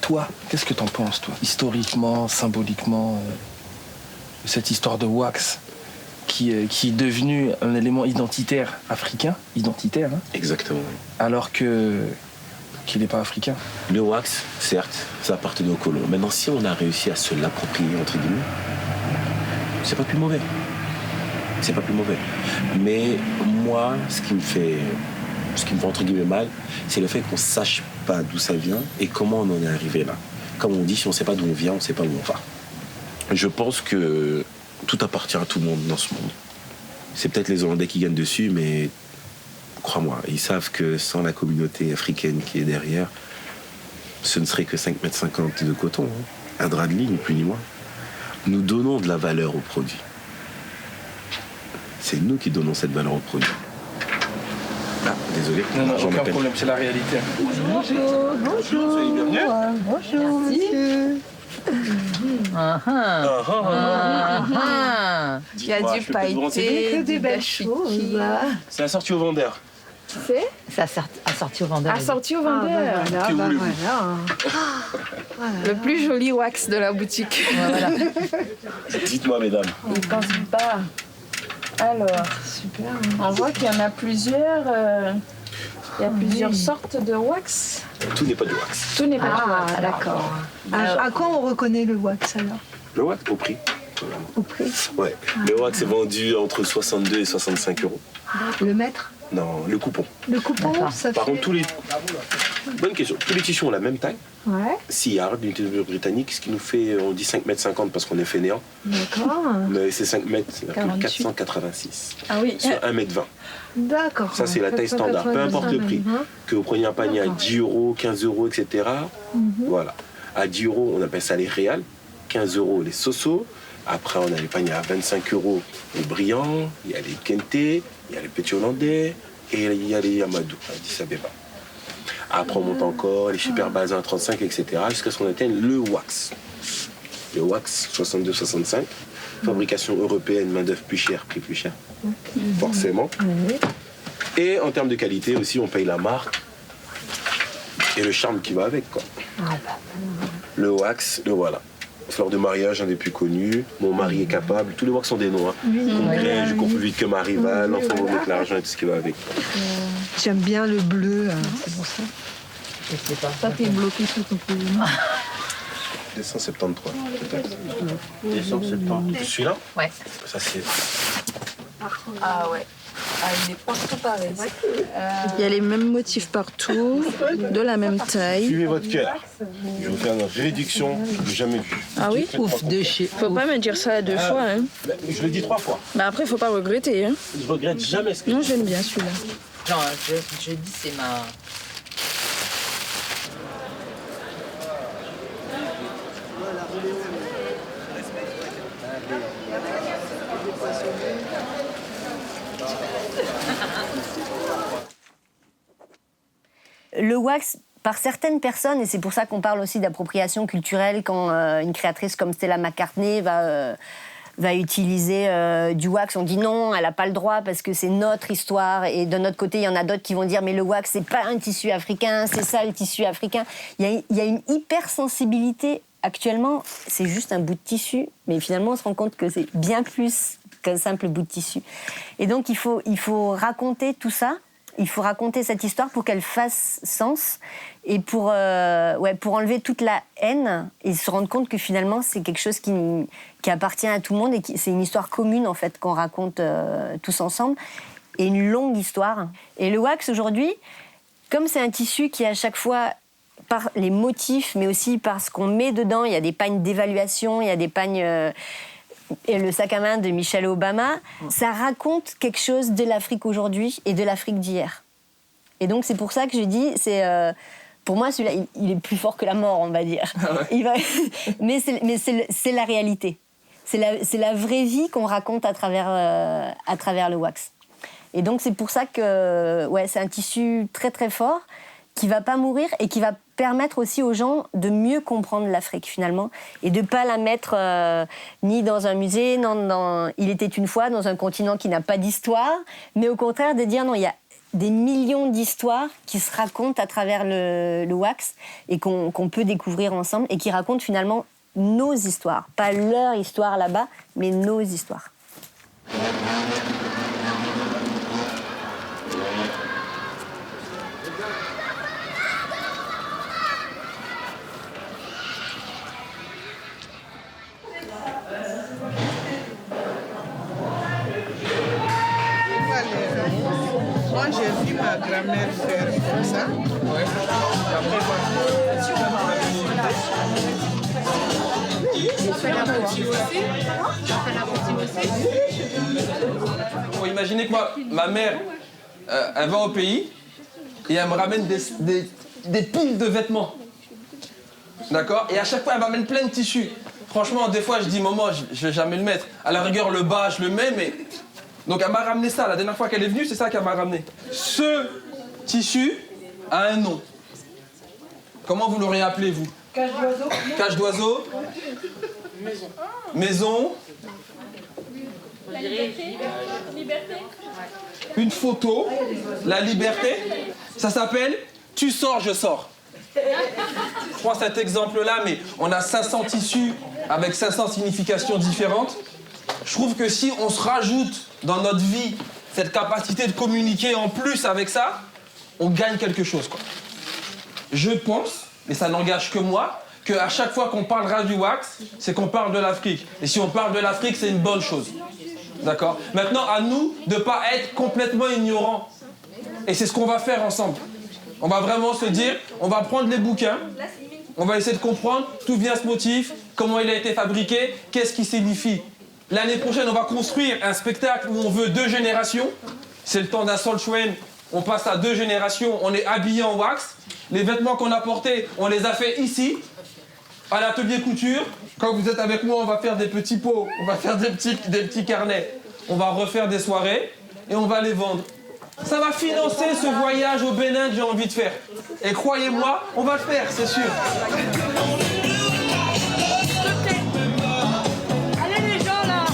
Toi, qu'est-ce que t'en penses, toi, historiquement, symboliquement, de cette histoire de wax qui est devenue un élément identitaire africain, identitaire, hein, Exactement. alors qu'il n'est pas africain? Le wax, certes, ça appartenait aux colons. Maintenant, si on a réussi à se l'approprier, entre guillemets, c'est pas plus mauvais. C'est pas plus mauvais. Mais moi, ce qui me fait entre guillemets mal, c'est le fait qu'on sache pas d'où ça vient et comment on en est arrivé là. Comme on dit, si on sait pas d'où on vient, on sait pas où on va. Je pense que tout appartient à tout le monde dans ce monde. C'est peut-être les Hollandais qui gagnent dessus, mais crois-moi, ils savent que sans la communauté africaine qui est derrière, ce ne serait que 5,50 m de coton, hein. Un drap de lit, ni plus ni moins. Nous donnons de la valeur au produit. C'est nous qui donnons cette valeur au produit. Ah, désolé. Non, aucun problème, c'est la réalité. Bonjour, bonjour. Soyez bienvenus. Bonjour, monsieur. Il y a du pailleté, des belles choses. C'est la sortie au vendeur. C'est assorti au vendeur. Assorti au vendeur. Que voulez-vous? Le plus joli wax de la boutique. Voilà. Dites-moi, mesdames. Ils pensent pas. Alors, super. On voit qu'il y en a plusieurs. Il y a plusieurs sortes de wax. Tout n'est pas du wax. Tout n'est pas du wax. Ah, d'accord. À quoi on reconnaît le wax alors? Le wax, au prix. Au prix? Ouais. Le wax est vendu entre 62 et 65 euros. Le mètre? Non, le coupon. Le coupon, ça Par fait... contre, bonne question. Tous les tissus ont la même taille. Ouais. Sillard, d'une teinture britannique, ce qui nous fait, on dit 5,50 m parce qu'on est fainéant. D'accord. Mais c'est 5 mètres, c'est 48. 486. Ah oui. Sur 1,20 m. D'accord. Ça, c'est la taille standard. Peu importe le prix. Que vous preniez un panier à 10 euros, 15 euros, etc. Voilà. À 10 euros, on appelle ça les réals. 15 euros, les sosos. Après, on a les paniers à 25 euros, les brillants. Il y a les kenté, il y a les petits hollandais. Et il y a les Yamadou, à Addis Abeba. Après, on monte encore, les super bazins à 35, etc. Jusqu'à ce qu'on atteigne le wax. Le wax 62-65. Fabrication européenne, main-d'œuvre plus chère, prix plus cher. Forcément. Et en termes de qualité aussi, on paye la marque et le charme qui va avec, quoi. Le wax, le voilà. Fleur de mariage, un des plus connus. Mon mari est capable. Tous les wax sont des noms. Je cours plus vite que ma rivale. L'enfant va mettre l'argent et tout ce qui va avec. J'aime bien le bleu, c'est pour ça. Ça, t'es bloqué sur ton pays. 273, peut-être. 270. Celui-là? Ouais. Ça, c'est... Ah ouais. Ah, il est partout pareil. Il y a les mêmes motifs partout, de la même taille. Suivez votre cœur. Je vais vous faire une réduction que jamais vue. Ah oui? Ouf, de chez. Faut pas me dire ça 2 fois, hein. Je le dis 3 fois. Mais après, faut pas regretter, hein. Je regrette jamais ce que Non, j'aime bien celui-là. Non, je dis c'est ma... Le wax, par certaines personnes, et c'est pour ça qu'on parle aussi d'appropriation culturelle quand une créatrice comme Stella McCartney va utiliser du wax, on dit non, elle n'a pas le droit parce que c'est notre histoire. Et de notre côté, il y en a d'autres qui vont dire mais le wax, c'est pas un tissu africain, c'est ça le tissu africain. Il y a une hypersensibilité actuellement, c'est juste un bout de tissu, mais finalement on se rend compte que c'est bien plus qu'un simple bout de tissu. Et donc il faut raconter tout ça. Il faut raconter cette histoire pour qu'elle fasse sens et pour enlever toute la haine et se rendre compte que finalement c'est quelque chose qui appartient à tout le monde et c'est une histoire commune en fait qu'on raconte tous ensemble et une longue histoire. Et le wax aujourd'hui, comme c'est un tissu qui à chaque fois par les motifs mais aussi par ce qu'on met dedans, il y a des pagnes d'évaluation, il y a des pagnes... Et le sac à main de Michelle Obama, ça raconte quelque chose de l'Afrique aujourd'hui et de l'Afrique d'hier. Et donc c'est pour ça que je dis, pour moi celui-là, il est plus fort que la mort, on va dire. Mais c'est la réalité. C'est la vraie vie qu'on raconte à travers le wax. Et donc c'est pour ça que c'est un tissu très très fort qui va pas mourir et qui va permettre aussi aux gens de mieux comprendre l'Afrique finalement et de pas la mettre ni dans un musée, il était une fois dans un continent qui n'a pas d'histoire, mais au contraire de dire non, il y a des millions d'histoires qui se racontent à travers le wax et qu'on peut découvrir ensemble et qui racontent finalement nos histoires, pas leur histoire là-bas, mais nos histoires. Moi, j'ai vu ma grand-mère faire comme ça. Bon, imaginez que ma mère, elle va au pays et elle me ramène des piles de vêtements. D'accord? Et à chaque fois, elle m'amène plein de tissus. Franchement, des fois, je dis, maman, je vais jamais le mettre. À la rigueur, le bas, je le mets, mais... Donc, elle m'a ramené ça. La dernière fois qu'elle est venue, c'est ça qu'elle m'a ramené. Ce tissu a un nom. Comment vous l'auriez appelé, vous? Cage d'oiseau. Cage d'oiseau. Maison. Maison. La liberté. Une photo. La liberté. Ça s'appelle « Tu sors, je sors ». Je prends cet exemple-là, mais on a 500 tissus avec 500 significations différentes. je trouve que si on se rajoute dans notre vie cette capacité de communiquer en plus avec ça, on gagne quelque chose, quoi. Je pense, et ça n'engage que moi, qu'à chaque fois qu'on parlera du wax, c'est qu'on parle de l'Afrique. Et si on parle de l'Afrique, c'est une bonne chose. D'accord? Maintenant, à nous de ne pas être complètement ignorants. Et c'est ce qu'on va faire ensemble. On va vraiment se dire, on va prendre les bouquins, on va essayer de comprendre d'où vient ce motif, comment il a été fabriqué, qu'est-ce qu'il signifie. L'année prochaine, on va construire un spectacle où on veut 2 générations. C'est le temps d'un Soul Train. On passe à 2 générations, on est habillé en wax. Les vêtements qu'on a portés, on les a fait ici, à l'atelier couture. Quand vous êtes avec moi, on va faire des petits pots, on va faire des petits carnets. On va refaire des soirées et on va les vendre. Ça va financer ce voyage au Bénin que j'ai envie de faire. Et croyez-moi, on va le faire, c'est sûr. Allez les gens là.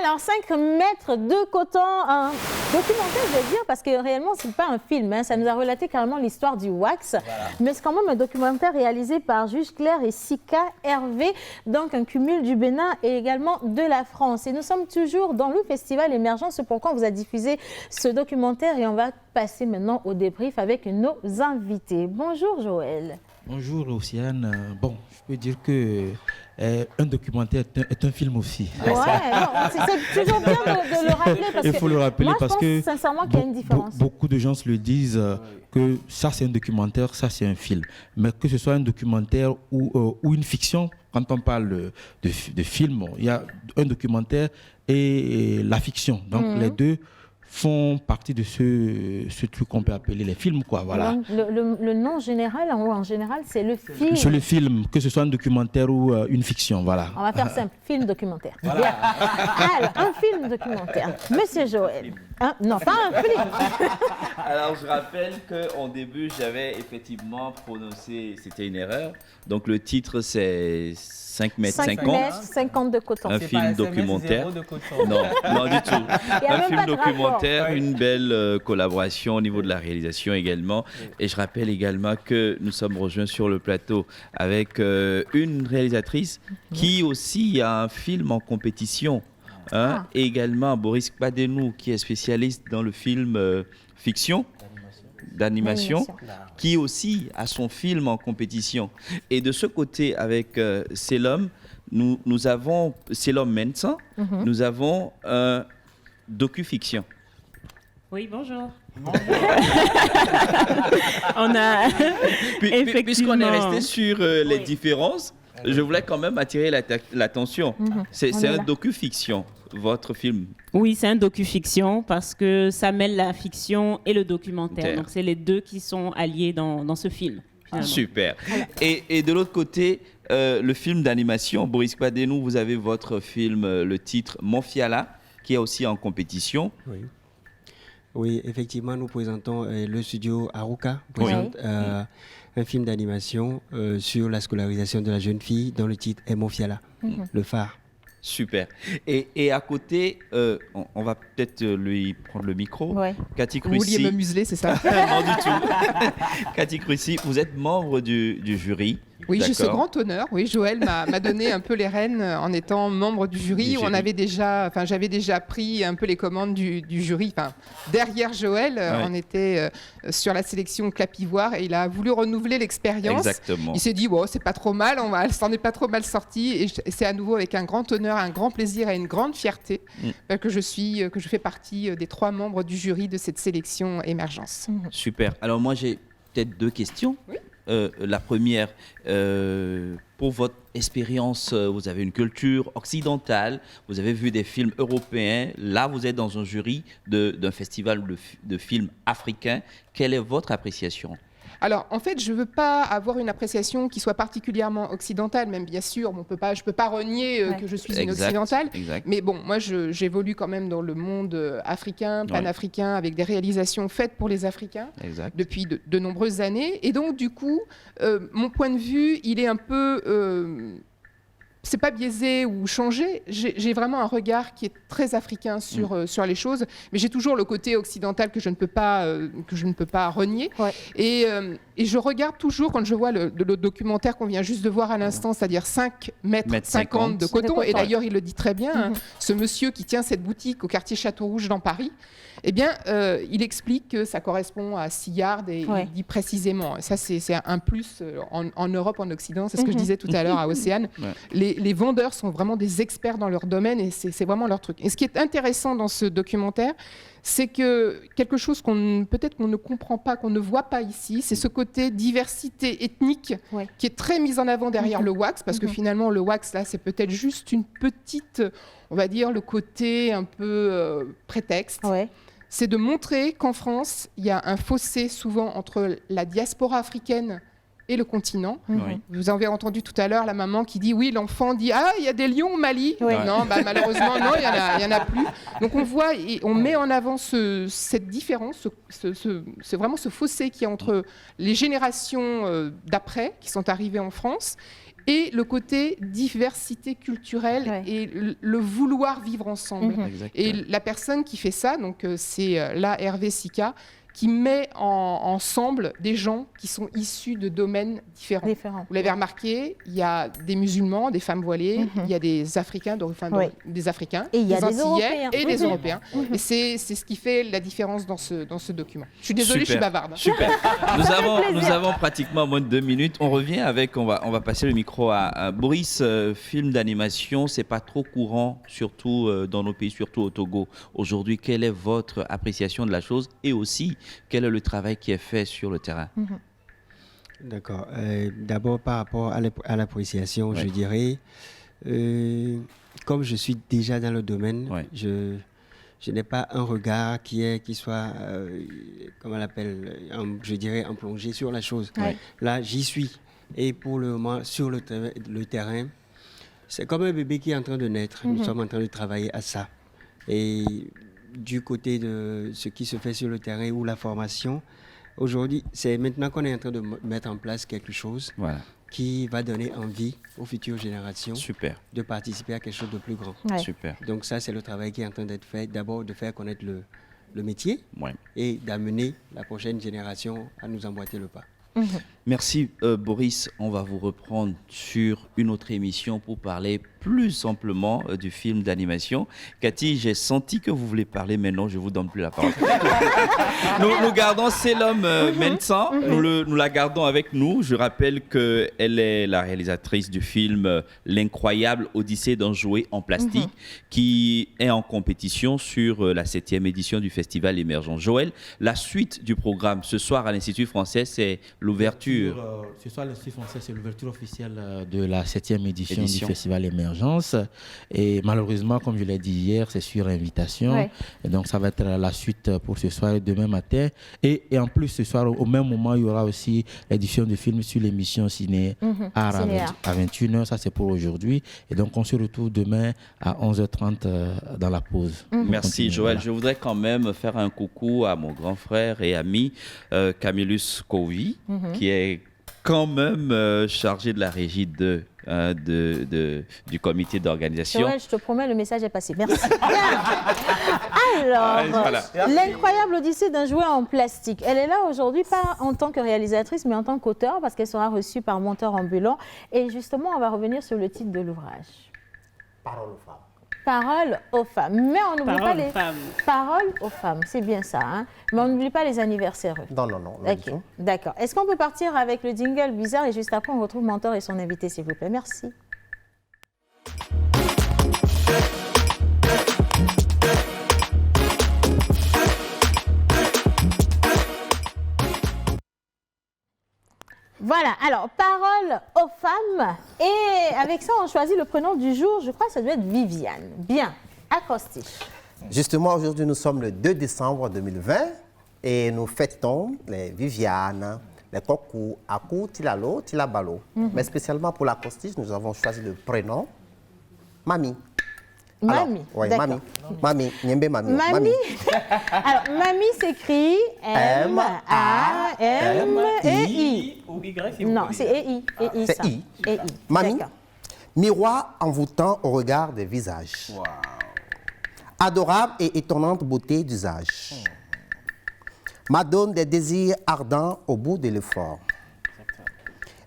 Alors, 5 mètres de coton, un documentaire, je vais dire, parce que réellement, ce n'est pas un film. Hein, ça nous a relaté carrément l'histoire du wax. Voilà. Mais c'est quand même un documentaire réalisé par Juge Claire et Sika Hervé, donc un cumul du Bénin et également de la France. Et nous sommes toujours dans le festival émergent, c'est pourquoi on vous a diffusé ce documentaire et on va passer maintenant au débrief avec nos invités. Bonjour Joël. Bonjour Océane. Bon, je peux dire que un documentaire est un film aussi. Ouais, c'est toujours bien de le rappeler. Parce il faut le rappeler moi, parce que sincèrement qu'il y a une différence. Beaucoup de gens se le disent que ça c'est un documentaire, ça c'est un film. Mais que ce soit un documentaire ou une fiction, quand on parle de film, il y a un documentaire et la fiction. Donc les deux font partie de ce truc qu'on peut appeler les films, quoi, voilà. Donc, le nom général, en général, c'est le film. C'est le film, que ce soit un documentaire ou une fiction, voilà. On va faire simple, film documentaire. Voilà. Alors, un film documentaire. Monsieur Joël. Non, pas un film. Alors, je rappelle qu'en début, j'avais effectivement prononcé, c'était une erreur. Donc, le titre, c'est 5 mètres 50. 5 mètres 50 de coton. Un film documentaire. De coton. Non, non du tout. Un film documentaire, une belle collaboration au niveau de la réalisation également. Et je rappelle également que nous sommes rejoints sur le plateau avec une réalisatrice qui aussi a un film en compétition Et également Boris Kpadenou, qui est spécialiste dans le film fiction, d'animation, qui aussi a son film en compétition. Et de ce côté, avec Selom, nous avons Selom Mensa, nous avons un docu-fiction. Oui, bonjour. On a effectivement... Puisqu'on est resté sur les différences, je voulais quand même attirer l'attention. C'est un docu-fiction, votre film. Oui, c'est un docu-fiction parce que ça mêle la fiction et le documentaire. Donc, c'est les deux qui sont alliés dans ce film. Finalement. Super. Et de l'autre côté, le film d'animation, Boris Kpadenou, vous avez votre film, le titre Monfiala, qui est aussi en compétition. Oui, effectivement, nous présentons le studio Aruka présente un film d'animation sur la scolarisation de la jeune fille dont le titre est Monfiala, le phare. Super. Et à côté, on va peut-être lui prendre le micro. Cathy Crucy. Vous vouliez me museler, c'est ça? Non, du tout. Cathy Crucy, vous êtes membre du jury. Oui, j'ai ce grand honneur. Oui, Joël m'a donné un peu les rênes en étant membre du jury. J'avais déjà pris un peu les commandes du jury. Derrière Joël, on était sur la sélection Clapivoire et il a voulu renouveler l'expérience. Exactement. Il s'est dit, c'est pas trop mal, s'en est pas trop mal sorti. Et c'est à nouveau avec un grand honneur, un grand plaisir et une grande fierté que je fais partie des 3 membres du jury de cette sélection Émergence. Super. Alors moi, j'ai peut-être 2 questions. Oui. La première, pour votre expérience, vous avez une culture occidentale, vous avez vu des films européens, là vous êtes dans un jury d'un festival de films africains. Quelle est votre appréciation ? Alors, en fait, je ne veux pas avoir une appréciation qui soit particulièrement occidentale, même bien sûr, je ne peux pas renier que je suis une occidentale. Mais bon, moi, j'évolue quand même dans le monde africain, panafricain, avec des réalisations faites pour les Africains depuis de nombreuses années. Et donc, du coup, mon point de vue, il est un peu... c'est pas biaisé ou changé, j'ai vraiment un regard qui est très africain sur les choses, mais j'ai toujours le côté occidental que je ne peux pas renier. Et je regarde toujours, quand je vois le documentaire qu'on vient juste de voir à l'instant, c'est-à-dire 5 mètres 50 de coton, et d'ailleurs il le dit très bien, ce monsieur qui tient cette boutique au quartier Château-Rouge dans Paris, eh bien, il explique que ça correspond à 6 yards et il dit précisément. Ça, c'est un plus en Europe, en Occident. C'est ce que je disais tout à l'heure à Océane. Les vendeurs sont vraiment des experts dans leur domaine et c'est vraiment leur truc. Et ce qui est intéressant dans ce documentaire, c'est que quelque chose peut-être qu'on ne comprend pas, qu'on ne voit pas ici, c'est ce côté diversité ethnique qui est très mis en avant derrière le wax, parce que finalement, le wax, là, c'est peut-être juste une petite, on va dire, le côté un peu prétexte. C'est de montrer qu'en France, il y a un fossé souvent entre la diaspora africaine et le continent. Vous avez entendu tout à l'heure la maman qui dit oui, l'enfant dit il y a des lions au Mali. Non, malheureusement non, il y en a plus. Donc on voit et on met en avant cette différence, vraiment ce fossé qui est entre les générations d'après qui sont arrivées en France et le côté diversité culturelle et le vouloir vivre ensemble. Et la personne qui fait ça, donc c'est là Hervé Sika, qui met ensemble des gens qui sont issus de domaines différents. Vous l'avez remarqué, il y a des musulmans, des femmes voilées, il y a des Africains, des Africains, et il y a des Antillais et des Européens. Et c'est ce qui fait la différence dans ce document. Je suis désolée, je suis bavarde. Super. Nous avons pratiquement moins de 2 minutes. On revient avec, on va passer le micro à Boris. Film d'animation, c'est pas trop courant, surtout dans nos pays, surtout au Togo. Aujourd'hui, quelle est votre appréciation de la chose et aussi quel est le travail qui est fait sur le terrain? D'accord. D'abord, par rapport à l'appréciation, je dirais, comme je suis déjà dans le domaine, je n'ai pas un regard qui soit, comment on l'appelle, je dirais, en plongée sur la chose. Là, j'y suis. Et pour le moment, sur le terrain, c'est comme un bébé qui est en train de naître. Nous sommes en train de travailler à ça. Et du côté de ce qui se fait sur le terrain ou la formation, aujourd'hui, c'est maintenant qu'on est en train de mettre en place quelque chose qui va donner envie aux futures générations de participer à quelque chose de plus grand. Super. Donc ça, c'est le travail qui est en train d'être fait. D'abord, de faire connaître le métier et d'amener la prochaine génération à nous emboîter le pas. Merci Boris, on va vous reprendre sur une autre émission pour parler plus amplement du film d'animation. Cathy, j'ai senti que vous voulez parler, mais non, je ne vous donne plus la parole. nous gardons Selom Mensah, nous la gardons avec nous. Je rappelle qu'elle est la réalisatrice du film L'incroyable Odyssée d'un jouet en plastique, qui est en compétition sur la 7e édition du Festival Émergent. Joël, la suite du programme ce soir à l'Institut français, c'est l'ouverture. Ce soir, l'Institut français, c'est l'ouverture officielle de la 7e édition du Festival Émergence. Et malheureusement, comme je l'ai dit hier, c'est sur invitation. Ouais. Et donc, ça va être la suite pour ce soir et demain matin. Et en plus, ce soir, au même moment, il y aura aussi l'édition de films sur l'émission Ciné Art à 21h. Ça, c'est pour aujourd'hui. Et donc, on se retrouve demain à 11h30 dans la pause. Merci, Joël. Je voudrais quand même faire un coucou à mon grand frère et ami Camillus Covi, qui est quand même chargé de la régie du comité d'organisation. Joël, je te promets, le message est passé. Merci. Alors, l'incroyable Odyssée d'un jouet en plastique. Elle est là aujourd'hui, pas en tant que réalisatrice, mais en tant qu'auteur, parce qu'elle sera reçue par Monteur Ambulant. Et justement, on va revenir sur le titre de l'ouvrage. Parole aux femmes. Paroles aux femmes. Mais on n'oublie pas les paroles aux femmes, c'est bien ça. Hein? Mais on n'oublie pas les anniversaires. Non. Okay. D'accord. Est-ce qu'on peut partir avec le jingle bizarre et juste après on retrouve Mentor et son invité, s'il vous plaît. Merci. Voilà, alors, parole aux femmes. Et avec ça, on choisit le prénom du jour. Je crois que ça doit être Viviane. Bien, acrostiche. Justement, aujourd'hui, nous sommes le 2 décembre 2020 et nous fêtons les Viviane, les Kokou, Akou, Tilalo, Tilabalo. Mais spécialement pour l'acrostiche, nous avons choisi le prénom Mami. Mami. Oui, Mami. Niembe Mami. Mami. Alors, Mami s'écrit M-A-M-E-I. Ou Y, non, c'est E-I. C'est I. Mami. Miroir envoûtant au regard des visages. Wow. Adorable et étonnante beauté d'usage. M'adonne des désirs ardents au bout de l'effort.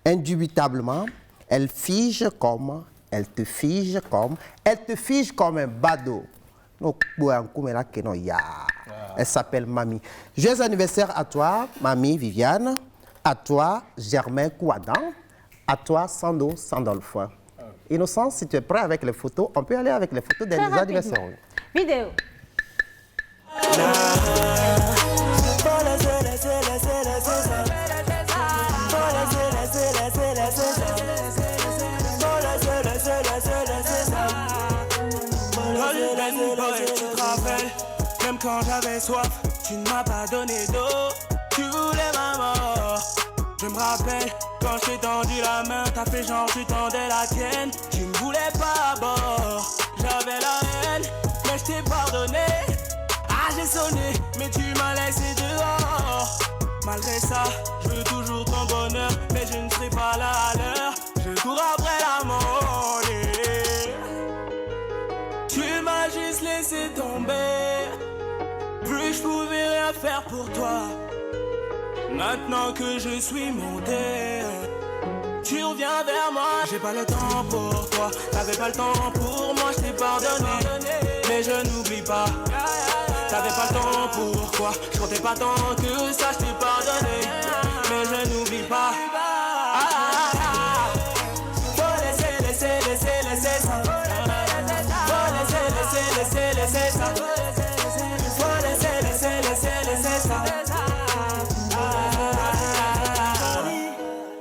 Indubitablement, elle te fige comme un badaud. Elle s'appelle Mami. Joyeux anniversaire à toi, Mami Viviane, à toi, Germain Kouadan, à toi, Sando Sandolphe. Innocence, si tu es prêt avec les photos, on peut aller avec les photos des anniversaires. Vidéo. Même quand j'avais soif, tu ne m'as pas donné d'eau. Tu voulais ma mort. Je me rappelle quand je t'ai tendu la main, t'as fait genre tu tendais la tienne. Tu me voulais pas à bord. J'avais la haine, mais je t'ai pardonné. Ah, j'ai sonné, mais tu m'as laissé dehors. Malgré ça, je veux toujours ton bonheur, mais je ne serai pas là à l'heure. Je cours après la monnaie. Tu m'as juste laissé tomber. Plus je pouvais rien faire pour toi. Maintenant que je suis monté, tu reviens vers moi. J'ai pas le temps pour toi, t'avais pas le temps pour moi. Je t'ai pardonné, mais je n'oublie pas. T'avais pas le temps pour toi, je comptais pas tant que ça. Je t'ai pardonné, mais je n'oublie pas. Faut laisser ça. Faut laisser ça.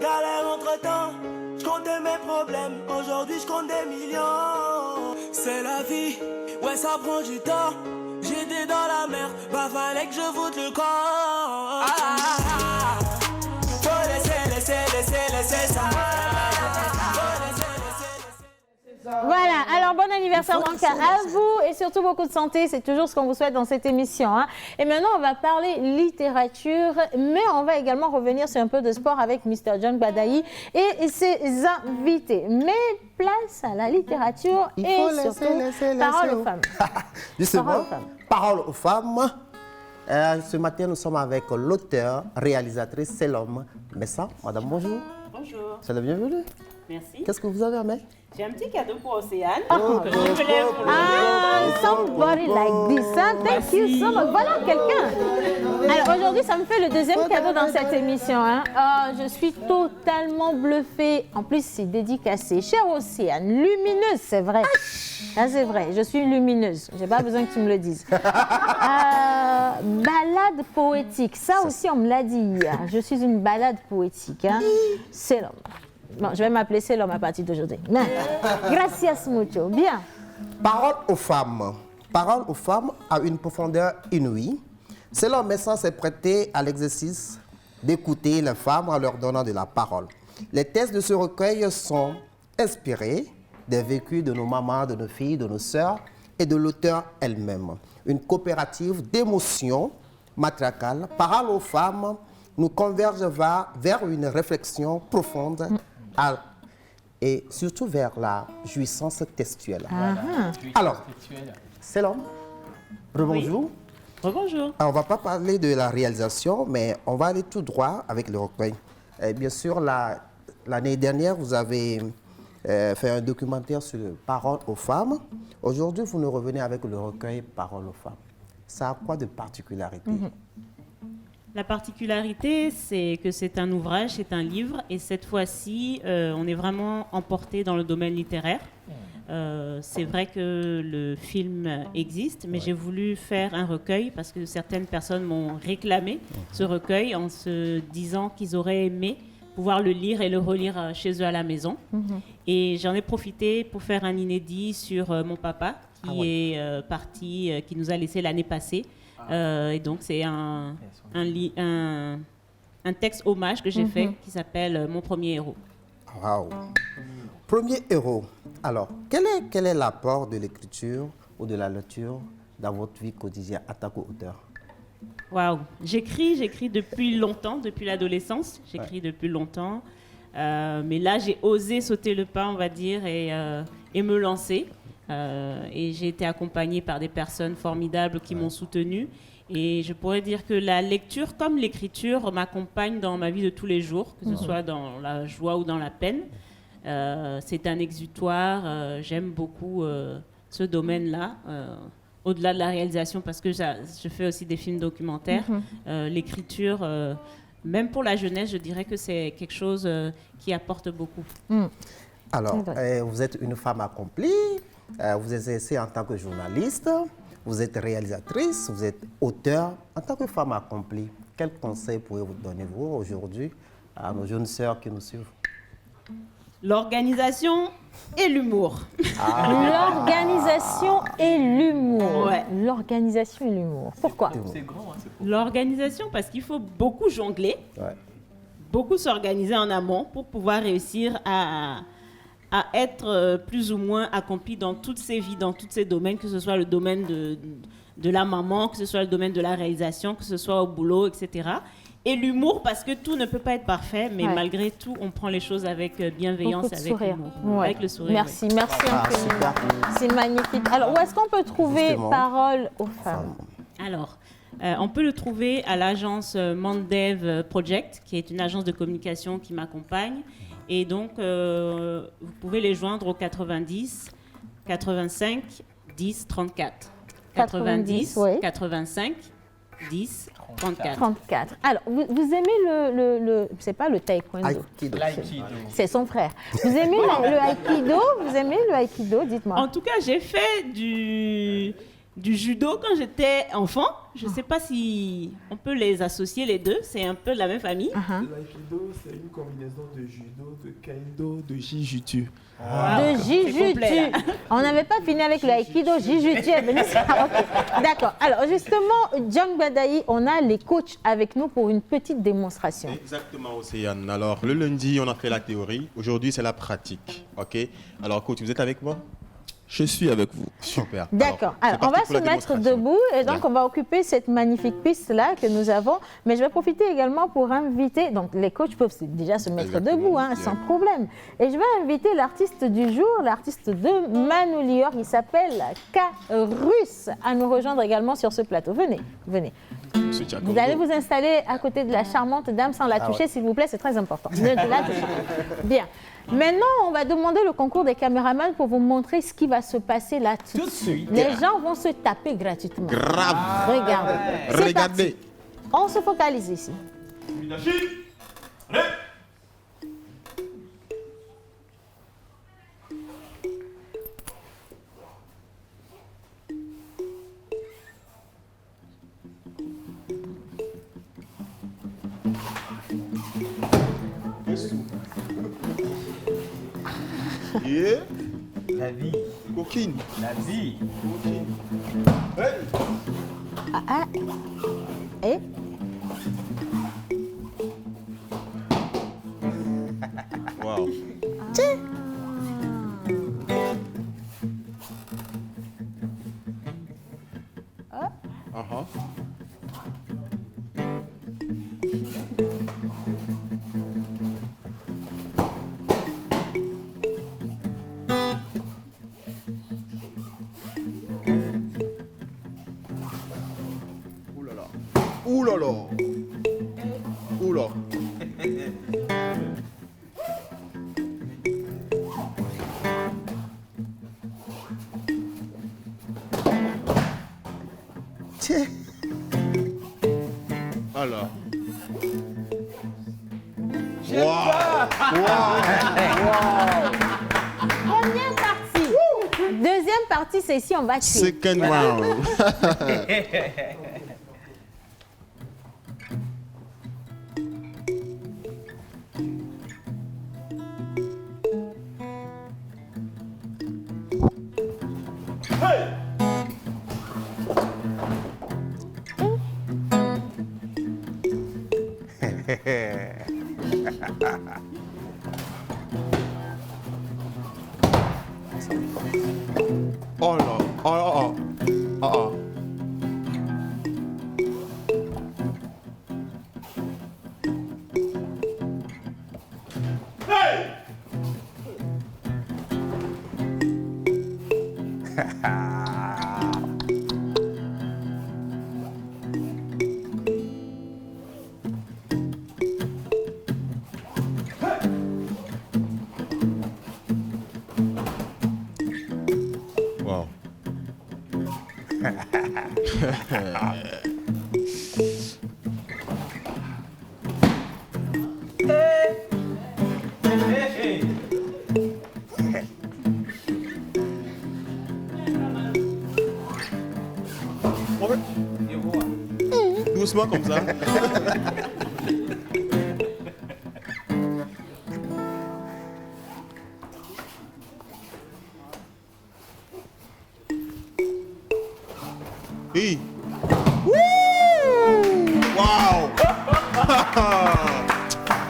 Galère entre temps, je comptais mes problèmes. Aujourd'hui je compte des millions. C'est la vie, ouais ça prend du temps. J'étais dans la merde, bah fallait que je foute le camp. Faut laisser ça. Voilà, alors bon anniversaire donc à vous et surtout beaucoup de santé, c'est toujours ce qu'on vous souhaite dans cette émission. Hein. Et maintenant, on va parler littérature, mais on va également revenir sur un peu de sport avec Mr. John Badaï et ses invités. Mais place à la littérature et surtout parole aux femmes. Justement, parole aux femmes. Ce matin, nous sommes avec l'auteur, réalisatrice Selom Messa. Madame, bonjour. Bonjour. C'est la bienvenue. Merci. Qu'est-ce que vous avez à mettre? J'ai un petit cadeau pour Océane. Somebody like this. Thank you so much. Voilà quelqu'un. Alors aujourd'hui, ça me fait le deuxième cadeau dans cette émission. Je suis totalement bluffée. En plus, c'est dédicacé. Chère Océane, lumineuse, c'est vrai. Ah, c'est vrai, je suis lumineuse. J'ai pas besoin que tu me le dises. Balade poétique. Ça aussi, on me l'a dit hier. Je suis une balade poétique. C'est l'homme. Bon, je vais m'appeler Selom à partir d'aujourd'hui. Gracias mucho. Bien. Parole aux femmes. Parole aux femmes a une profondeur inouïe. Selom Messa s'est prêté à l'exercice d'écouter les femmes en leur donnant de la parole. Les textes de ce recueil sont inspirés des vécus de nos mamans, de nos filles, de nos sœurs et de l'auteur elle-même. Une coopérative d'émotions matriarcales. Parole aux femmes nous converge vers une réflexion profonde et surtout vers la jouissance textuelle. Alors, Selom, rebonjour. Oui. Rebonjour. On ne va pas parler de la réalisation, mais on va aller tout droit avec le recueil. Bien sûr, l'année dernière, vous avez fait un documentaire sur Parole aux femmes. Aujourd'hui, vous nous revenez avec le recueil Parole aux femmes. Ça a quoi de particularité? La particularité, c'est que c'est un ouvrage, c'est un livre, et cette fois-ci, on est vraiment emporté dans le domaine littéraire. C'est vrai que le film existe, mais j'ai voulu faire un recueil parce que certaines personnes m'ont réclamé ce recueil en se disant qu'ils auraient aimé pouvoir le lire et le relire chez eux à la maison. Et j'en ai profité pour faire un inédit sur mon papa qui est parti, qui nous a laissé l'année passée. Et donc, c'est un texte hommage que j'ai fait qui s'appelle Mon premier héros. Wow. Premier héros. Alors, quel est l'apport de l'écriture ou de la lecture dans votre vie quotidienne en tant qu'auteur? Waouh. J'écris depuis longtemps, depuis l'adolescence. J'écris depuis longtemps. Mais là, j'ai osé sauter le pas, on va dire, et me lancer. Et j'ai été accompagnée par des personnes formidables qui m'ont soutenue. Et je pourrais dire que la lecture, comme l'écriture, m'accompagne dans ma vie de tous les jours, que ce soit dans la joie ou dans la peine. C'est un exutoire. J'aime beaucoup ce domaine-là, au-delà de la réalisation, parce que je fais aussi des films documentaires. L'écriture, même pour la jeunesse, je dirais que c'est quelque chose qui apporte beaucoup. Alors, vous êtes une femme accomplie. Vous exercez en tant que journaliste, vous êtes réalisatrice, vous êtes auteur. En tant que femme accomplie, quel conseil pourriez-vous donner aujourd'hui à nos jeunes sœurs qui nous suivent? L'organisation et l'humour. L'organisation et l'humour. Ouais. L'organisation et l'humour. Pourquoi? C'est grand, hein, l'organisation, parce qu'il faut beaucoup jongler, beaucoup s'organiser en amont pour pouvoir réussir à être plus ou moins accompli dans toutes ses vies, dans tous ces domaines, que ce soit le domaine de la maman, que ce soit le domaine de la réalisation, que ce soit au boulot, etc. Et l'humour, parce que tout ne peut pas être parfait, mais malgré tout, on prend les choses avec bienveillance, avec l'humour, avec le sourire. Merci infiniment. C'est magnifique. Alors, où est-ce qu'on peut trouver Parole aux femmes? Alors, on peut le trouver à l'agence Mandev Project, qui est une agence de communication qui m'accompagne. Et donc, vous pouvez les joindre au 90 85 10 34. 90 85 10 34. Alors, vous aimez le c'est pas le taekwondo. C'est son frère. Vous aimez le aikido? Vous aimez le aikido? Dites-moi. En tout cas, j'ai fait du judo quand j'étais enfant. Je ne sais pas si on peut les associer les deux. C'est un peu de la même famille. L'aïkido, c'est une combinaison de judo, de kendo, de jujutsu. De jujutsu. On n'avait pas fini avec le aikido. Jujutsu est venu. D'accord. Alors justement, John Badaï, on a les coachs avec nous pour une petite démonstration. Exactement, Océane. Alors le lundi, on a fait la théorie. Aujourd'hui, c'est la pratique. Ok. Alors coach, vous êtes avec moi? Je suis avec vous. Super. D'accord. Alors, on va se mettre debout et donc on va occuper cette magnifique piste-là que nous avons. Mais je vais profiter également pour inviter, donc les coachs peuvent déjà se mettre debout, hein, sans problème. Et je vais inviter l'artiste du jour, l'artiste de Manu Lior, il s'appelle K. Russe, à nous rejoindre également sur ce plateau. Venez, venez. Vous allez vous installer à côté de la charmante dame sans la toucher, s'il vous plaît, c'est très important. Ne la touchez pas. Bien. Maintenant, on va demander le concours des caméramans pour vous montrer ce qui va se passer là tout de suite. Les gens vont se taper gratuitement. Grave. Regardez. Regardez. On se focalise ici. Yeah. La vie. Coquine. La vie. Coquine. Hey. Et Wow. Ouh là là. Ouh là là. Ouh là. Tiens. Alors. première partie. Deuxième partie, c'est ici, on va tuer. Second round. Oh là, oh là, oh, oh, oh. Wow. Doucement comme ça. Hey. Wow.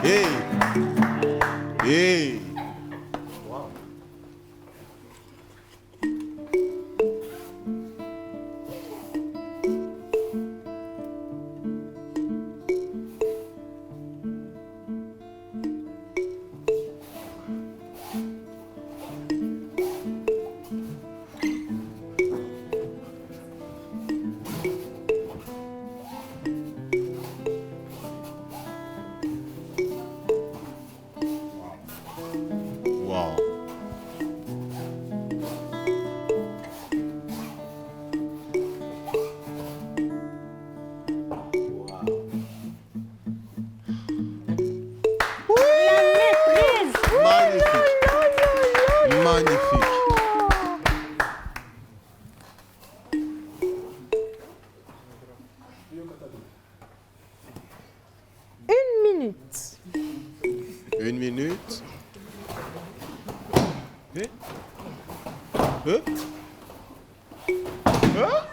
Hey. Hey. Wow. Wow. Magnifique. Magnifique. Une minute. Une minute. Eh? Eh? Hein?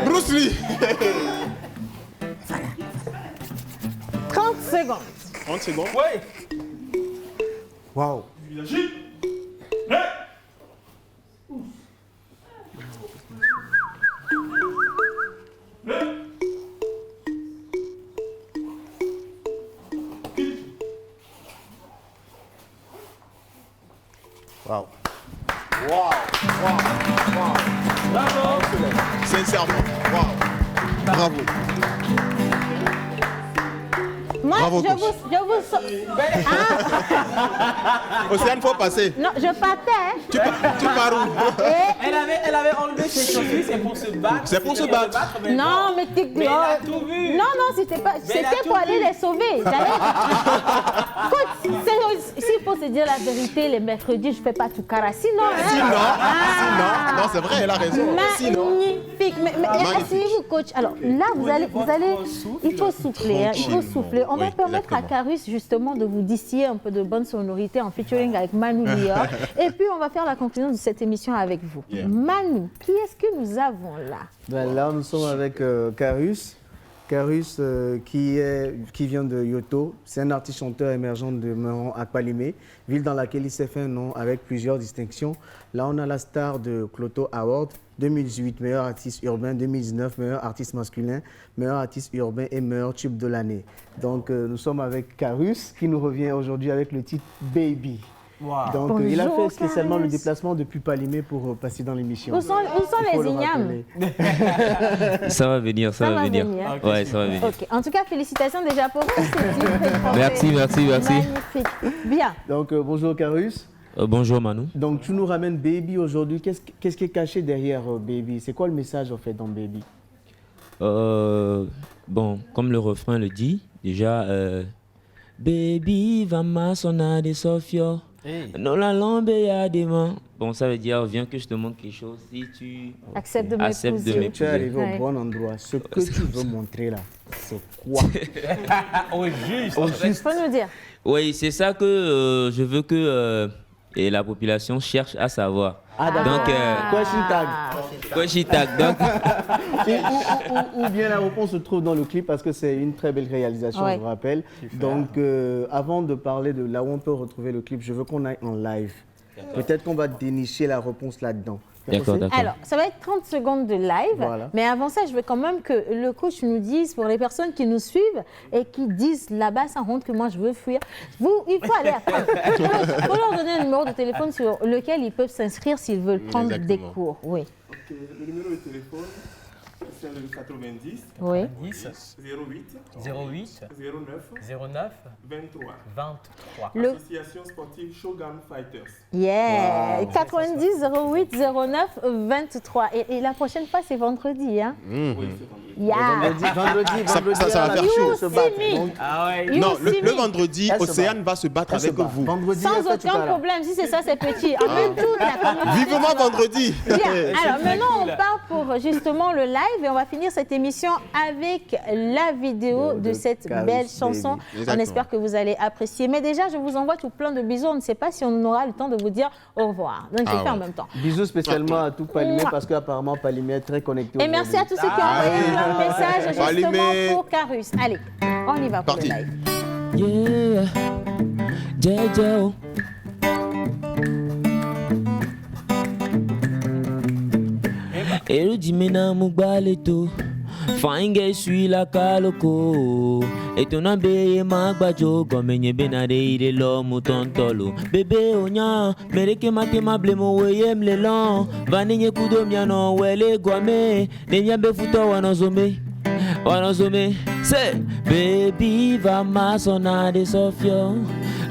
Bruce Lee. 30 secondes. 30 secondes. Ouais. Wow. Wow. Bravo. Sincèrement. Wow. Bravo. Moi, Bravo, je vous... Océane, faut passer. Non, je partais. Tu pars où? Elle avait enlevé ses chaussures, c'est pour se battre. C'est pour se battre. Non, mais t'es... Mais elle a tout vu. Non, c'était pas... C'était pour aller les sauver. S'il faut se dire la vérité, les mercredis, je fais pas tout cara. Sinon... Sinon, non, c'est vrai, elle a raison. Magnifique. Mais asseyez-vous, coach. Alors là, vous allez... Il faut souffler, hein, il faut souffler. On va permettre à Carus justement de vous distiller un peu de bonne sonorité en featuring avec Manu Lior. Et puis on va faire la conclusion de cette émission avec vous. Yeah. Manu, qui est-ce que nous avons là? Ben là, nous sommes avec Carus. Carus qui vient de Yoto. C'est un artiste-chanteur émergent de Meran à Palimé, ville dans laquelle il s'est fait un nom avec plusieurs distinctions. Là, on a la star de Cloto Award, 2018 meilleur artiste urbain, 2019 meilleur artiste masculin, meilleur artiste urbain et meilleur tube de l'année. Donc nous sommes avec Carus qui nous revient aujourd'hui avec le titre Baby. Wow. Donc bonjour, il a fait spécialement Carus. Le déplacement depuis Palimé pour passer dans l'émission. Où sont les ignames? Ça va venir, ça va venir. Okay. Ouais, ça va venir. Okay. En tout cas, félicitations déjà pour vous. Merci. Magnifique. Bien. Donc bonjour Carus. Bonjour Manu. Donc tu nous ramènes Baby aujourd'hui. Qu'est-ce qui est caché derrière Baby? C'est quoi le message en fait dans Baby? Bon, comme le refrain le dit, déjà, Baby va m'assonner de Sofia. Non, la lambe ya des mains. Bon, ça veut dire, viens que je te montre quelque chose. Si tu acceptes de m'épouser. Tu es arrivé au bon endroit. Ce que tu veux montrer là, c'est quoi? Au juste. Faut nous dire. Oui, c'est ça que je veux que et la population cherche à savoir. Ah d'accord. Donc, question tag. Donc. ou bien la réponse se trouve dans le clip parce que c'est une très belle réalisation, je vous rappelle. Donc, avant de parler de là où on peut retrouver le clip, je veux qu'on aille en live. Peut-être qu'on va dénicher la réponse là-dedans. D'accord. Alors, ça va être 30 secondes de live, voilà. Mais avant ça, je veux quand même que le coach nous dise, pour les personnes qui nous suivent et qui disent là-bas sans honte que moi je veux fuir, il faut aller apprendre. Il faut leur donner un numéro de téléphone sur lequel ils peuvent s'inscrire s'ils veulent prendre des cours. Oui. Okay. Le numéro de téléphone, c'est le 90 oui. 10 08 09 23. Association sportive Shogun Fighters. Yeah, wow. 90 08 09 23. Et la prochaine fois, c'est vendredi, hein? Oui, c'est vendredi. Yeah. Vendredi, ça va faire chaud. Non, le vendredi, Océane va se battre avec vous. Vendredi, sans aucun problème. Si c'est ça, c'est petit. Amène toute la communauté. Vivement vendredi. Bien. Alors maintenant, on part pour justement le live et on va finir cette émission avec la vidéo de cette belle chanson. On espère que vous allez apprécier. Mais déjà, je vous envoie tout plein de bisous. On ne sait pas si on aura le temps de vous dire au revoir. Donc, je fais en même temps. Bisous spécialement à tout Palimé parce qu'apparemment, Palimé est très connecté. Et merci à tous ceux qui ont envoyé plein de messages justement pour Carus. Allez, on y va pour le live. Yeah, Erudimena mugaleto Fange suis la kaloko Etonambe magbajo Gomenye benade ide lo mutontolo Bebe onya Mereke matema blemo weye mlelon Vaninye kudo miano wele guame Nenyambe futo wanozome Say Baby va masona de Sofia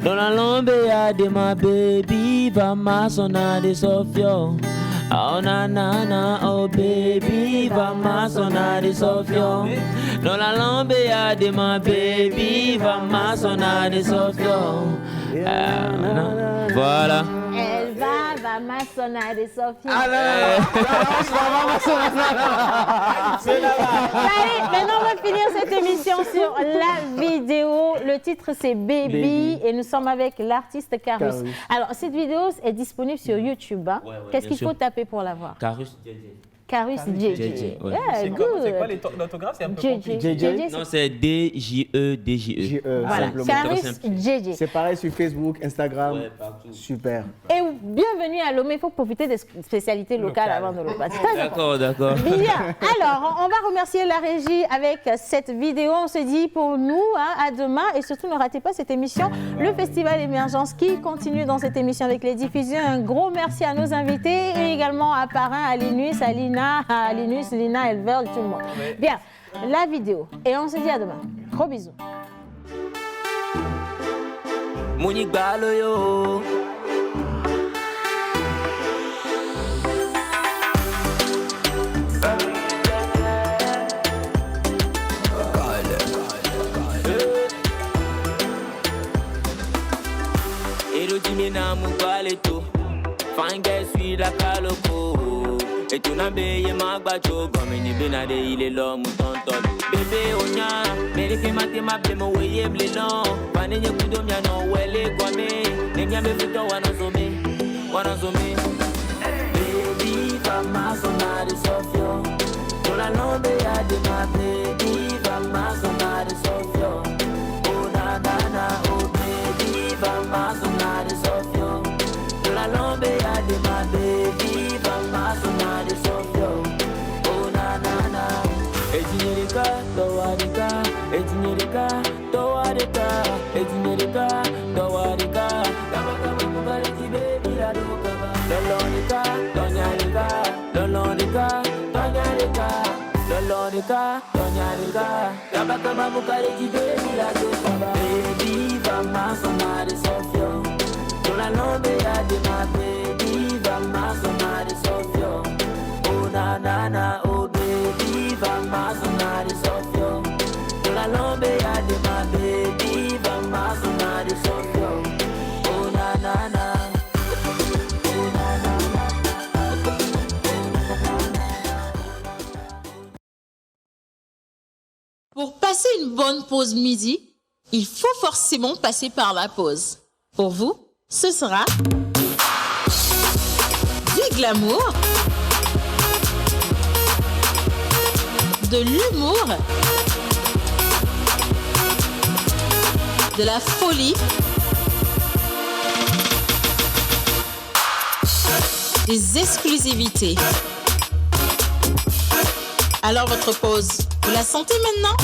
Dans la lambe ya de ma baby va masona de Sofia Oh na na na, oh baby, va m'assonner de Sofia. Dans la lambe ya de ma baby, va m'assonner de Sofia. Voilà. Elle va m'assonner de Sofia. Allez, maintenant on va finir cette émission sur la vidéo. Le titre c'est Baby et nous sommes avec l'artiste Carus. Alors cette vidéo est disponible sur YouTube. Hein? Qu'est-ce qu'il faut taper pour la voir? Carus DJ. Carus JJ. JJ, ouais. C'est quoi l'orthographe? C'est un peu compliqué. Non, c'est DJE. Voilà, Carus JJ. C'est pareil sur Facebook, Instagram. Super. Et bienvenue à Lomé. Il faut profiter des spécialités locales avant de le passer. D'accord. Bien. Alors, on va remercier la régie avec cette vidéo. On se dit pour nous, à demain. Et surtout, ne ratez pas cette émission, le Festival Émergence qui continue dans cette émission avec les diffusions. Un gros merci à nos invités et également à Parrain, à Linus, à Lina, Elver, tout le monde. Bien, la vidéo. Et on se dit à demain. Gros bisous. Monique Baloyo. Elodimina Mubaleto. Fine girl, sweet like a loco. Et tu n'as payé ma bacho. Comme une benade, il est l'homme ou tonton. Bébé, on y a. Mais les filles m'appellent mon way, blénon. Pané, y'a coup d'homme, y'a non, ouais, les guamés. Les miens me foutent, wana zomé. Baby, fama, sona de Sofio. Dans la lambe, y'a de ma baby. Fama, sona de Sofio. Oh, na, oh, baby. Fama, sona de Sofio. Dans la lambe, y'a de ma baby. Fama, sona de Sofio. Oh, na. Etinyerika, towarika. Etinyerika, towarika. Etinyerika, towarika. Kama mugareti baby la dokaba. Lolonika, tonyalika. Lolonika, tonyalika. Lolonika, tonyalika. Kama mugareti baby la dokaba. Baby, vama sona de Sofio. Dans la lambe y'a de ma baby. Vama sona de Sofio. Oh na, oh baby. Vama sona de Sofio. Dans la lambe y'a de ma baby. Vama sona de Sofio. Oh na. Pour passer une bonne pause midi, il faut forcément passer par la pause. Pour vous, ce sera du glamour, de l'humour, de la folie, des exclusivités. Alors votre pause, vous la sentez maintenant ?